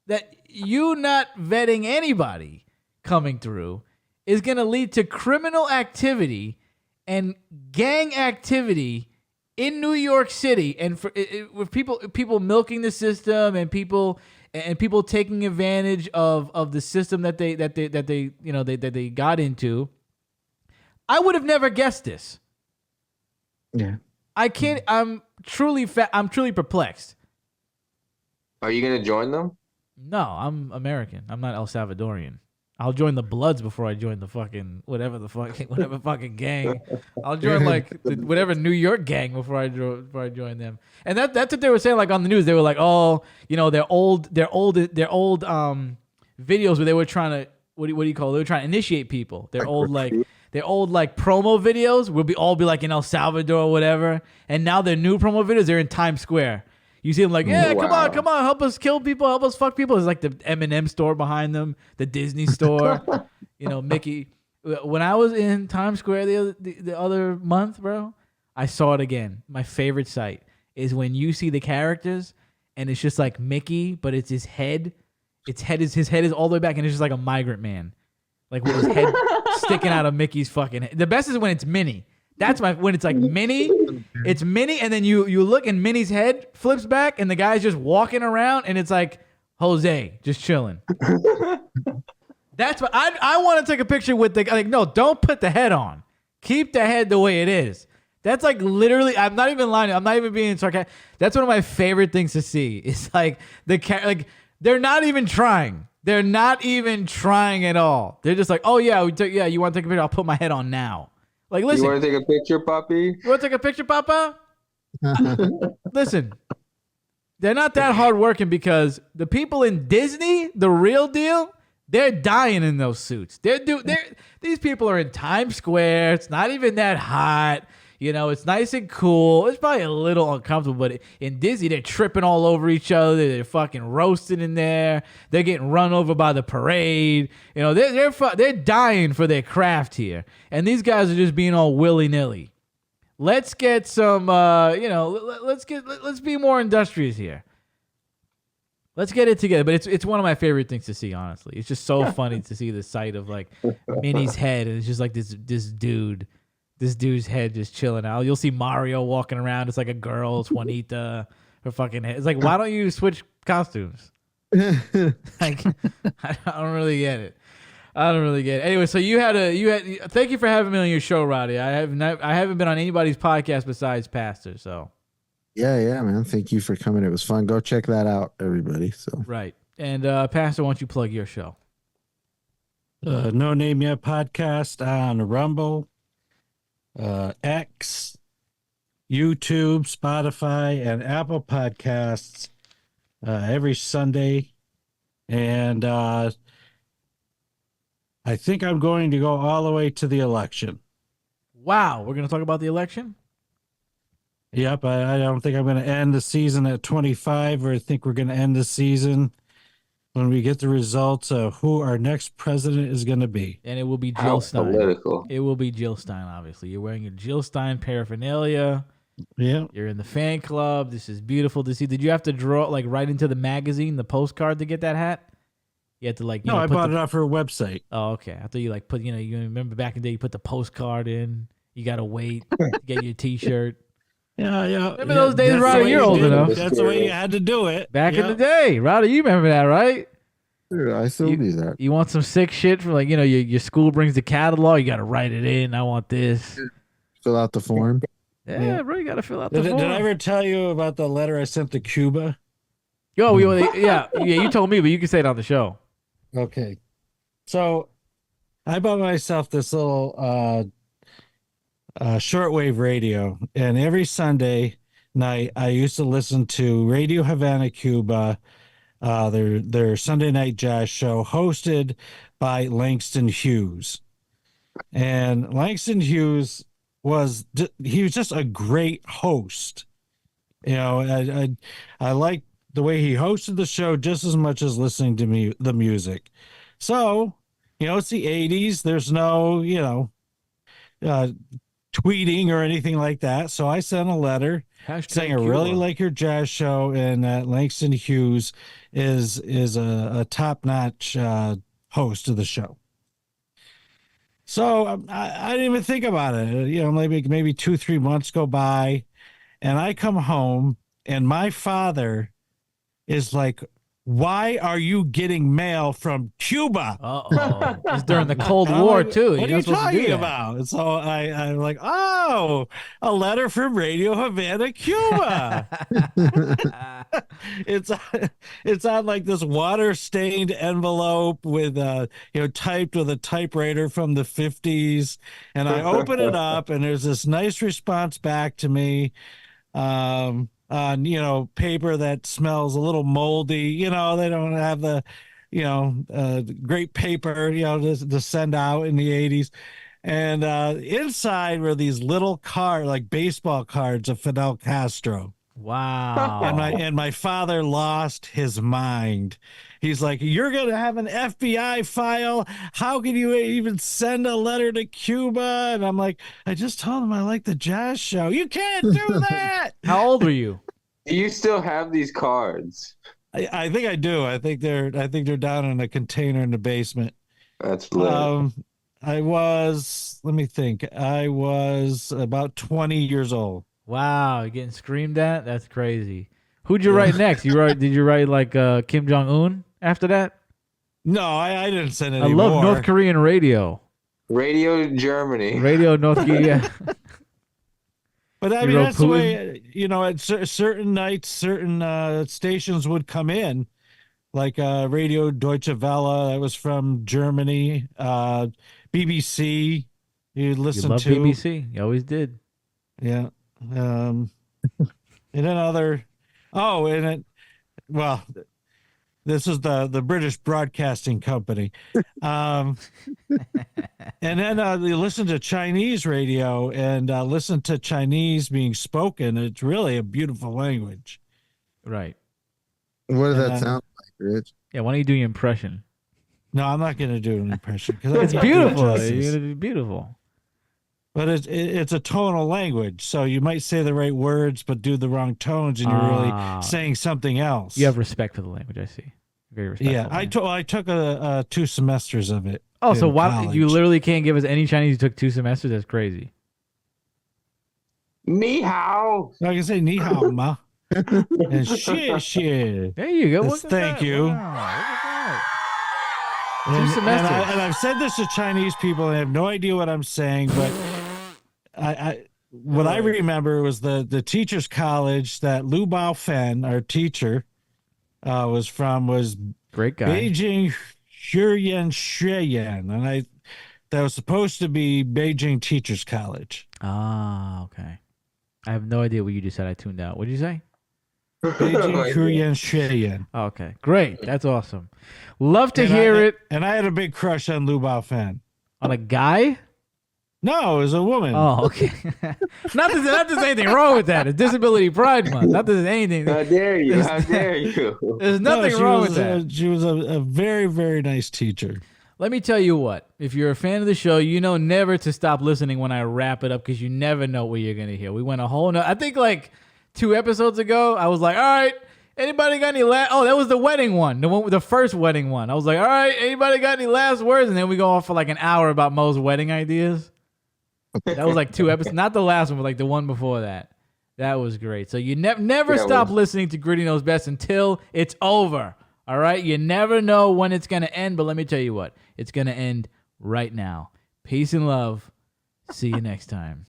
That you not vetting anybody coming through is going to lead to criminal activity and gang activity in New York City, and with people milking the system and people taking advantage of the system that they got into. I would have never guessed this. Yeah. I can't. I'm truly perplexed. Are you gonna join them? No, I'm American. I'm not El Salvadorian. I'll join the Bloods before I join the fucking whatever fucking gang. I'll join like whatever New York gang before I join them. And that's what they were saying, like on the news. They were like, oh, their old videos where they were trying to what do you call it? They were trying to initiate people. Their old promo videos will all be like in El Salvador or whatever. And now their new promo videos, they're in Times Square. You see them like, yeah, Wow. come on, help us kill people, help us fuck people. It's like the M&M store behind them, the Disney store, Mickey. When I was in Times Square the other month, bro, I saw it again. My favorite sight is when you see the characters and it's just like Mickey, but it's his head. His head is all the way back and it's just like a migrant man, like with his head sticking out of Mickey's fucking head. The best is when it's Minnie. That's when it's like Minnie, it's Minnie, and then you look and Minnie's head flips back and the guy's just walking around and it's like Jose just chilling. That's what I want to take a picture with no, don't put the head on. Keep the head the way it is. That's like literally, I'm not even lying. I'm not even being sarcastic. That's one of my favorite things to see. It's like they're not even trying. They're not even trying at all. They're just like, oh yeah, you want to take a picture? I'll put my head on now. Like, listen. You want to take a picture, puppy? You want to take a picture, Papa? Listen. They're not that hard working because the people in Disney, the real deal, they're dying in those suits. These people are in Times Square. It's not even that hot. You know, it's nice and cool. It's probably a little uncomfortable, but in Disney, they're tripping all over each other. They're fucking roasting in there. They're getting run over by the parade. You know, they're dying for their craft here, and these guys are just being all willy nilly. Let's get some, let's be more industrious here. Let's get it together. But it's one of my favorite things to see, honestly. It's just so funny to see the sight of like Minnie's head, and it's just like this dude's head just chilling out. You'll see Mario walking around. It's like a girl. It's Juanita. Her fucking head. It's like, why don't you switch costumes? Like, I don't really get it. Anyway, so you had. Thank you for having me on your show, Roddy. I haven't been on anybody's podcast besides Pastor. So. Yeah, man. Thank you for coming. It was fun. Go check that out, everybody. So. Right, and Pastor, why don't you plug your show? No Name Yet podcast on Rumble, X, YouTube, Spotify, and Apple Podcasts every Sunday. And I think I'm going to go all the way to the election. Wow, we're going to talk about the election? Yep, I don't think I'm going to end the season at 25, or I think we're going to end the season when we get the results of who our next president is going to be. And it will be Jill Stein. Political. It will be Jill Stein, obviously. You're wearing your Jill Stein paraphernalia. Yeah. You're in the fan club. This is beautiful to see. Did you have to draw, like, right into the magazine, the postcard to get that hat? You had to, like, I bought it off her website. Oh, okay. I thought you, like, you remember back in the day, you put the postcard in. You got to wait to get your T-shirt. Yeah. Remember those days, Roddy? You're old enough. That's the way you had to do it. Back in the day. Roddy, you remember that, right? Dude, I still do that. You want some sick shit from, like, your school brings the catalog. You got to write it in. I want this. Fill out the form. Yeah, bro, you got to fill out the form. Did I ever tell you about the letter I sent to Cuba? Yo, you told me, but you can say it on the show. Okay. So I bought myself this little shortwave radio, and every Sunday night I used to listen to Radio Havana Cuba, their Sunday night jazz show hosted by Langston Hughes. And Langston Hughes was just a great host. You know, I like the way he hosted the show just as much as listening to the music. So, it's the 80s. There's no, tweeting or anything like that. So I sent a letter saying I really like your jazz show, and that Langston Hughes is a top-notch host of the show. So I didn't even think about it. Maybe 2-3 months go by, and I come home, and my father is like, "Why are you getting mail from Cuba?" Uh-oh. It's during the Cold War, too. What are you talking about? And so I'm like, "Oh, a letter from Radio Havana, Cuba." It's on like this water-stained envelope with typed with a typewriter from the 50s. And I open it up, and there's this nice response back to me. On paper that smells a little moldy. They don't have the great paper to send out in the 80s. And inside were these little like baseball cards of Fidel Castro. Wow. And my father lost his mind. He's like, "You're going to have an FBI file? How can you even send a letter to Cuba?" And I'm like, "I just told him I like the jazz show." "You can't do that." How old were you? Do you still have these cards? I think I do. I think they're down in a container in the basement. That's lit. Let me think. I was about 20 years old. Wow, you're getting screamed at? That's crazy. Who'd you write next? Did you write like Kim Jong-un after that? No, I didn't send it I love North Korean radio. Radio Germany. Radio North Korea. But I mean, that's the way, at certain nights, certain stations would come in, like Radio Deutsche Welle, that was from Germany, BBC, you'd listen to. BBC. You always did. Yeah. And then Oh, and well, this is the British Broadcasting Company. And then you listen to Chinese radio and listen to Chinese being spoken. It's really a beautiful language. Right. What does And that then- sound like, Rich? Yeah, why don't you do your impression? No, I'm not going to do an impression because It's beautiful. You're gonna do beautiful. But it's a tonal language, so you might say the right words but do the wrong tones, and you're really saying something else. You have respect for the language, I see. Very respectful. Yeah, I took 2 semesters of it. Oh, so in why college. you literally can't give us any Chinese? You took 2 semesters. That's crazy. Ni hao. I can say ni hao ma and shit. There you go. Yes, Look at thank that. you. Wow, look at that. And, 2 semesters. and I've said this to Chinese people, and I have no idea what I'm saying, but what I remember was the teachers' college that Lu Baofen, our teacher, was from, was Great guy. Beijing Huyan Xueyan, and that was supposed to be Beijing Teachers College. Ah, okay. I have no idea what you just said. I tuned out. What did you say? Beijing Huyan Xueyan. Okay, great. That's awesome. Love to And hear it And I had a big crush on Lu Baofen. on a guy. No, it was a woman. Oh, okay. not that there's anything wrong with that. It's Disability Pride Month. Not that there's anything. How dare you? How dare you? There's No, nothing she wrong was, with that. She was a very, very nice teacher. Let me tell you what. If you're a fan of the show, you know never to stop listening when I wrap it up because you never know what you're going to hear. We went a whole I think like 2 episodes ago, I was like, all right, anybody got any oh, that was the wedding one. The first wedding one. I was like, all right, anybody got any last words? And then we go on for like an hour about Mo's wedding ideas. That was like 2 episodes. Not the last one, but like the one before that. That was great. So you never stop listening to Gritty Knows Best until it's over. All right? You never know when it's going to end, but let me tell you what. It's going to end right now. Peace and love. See you next time.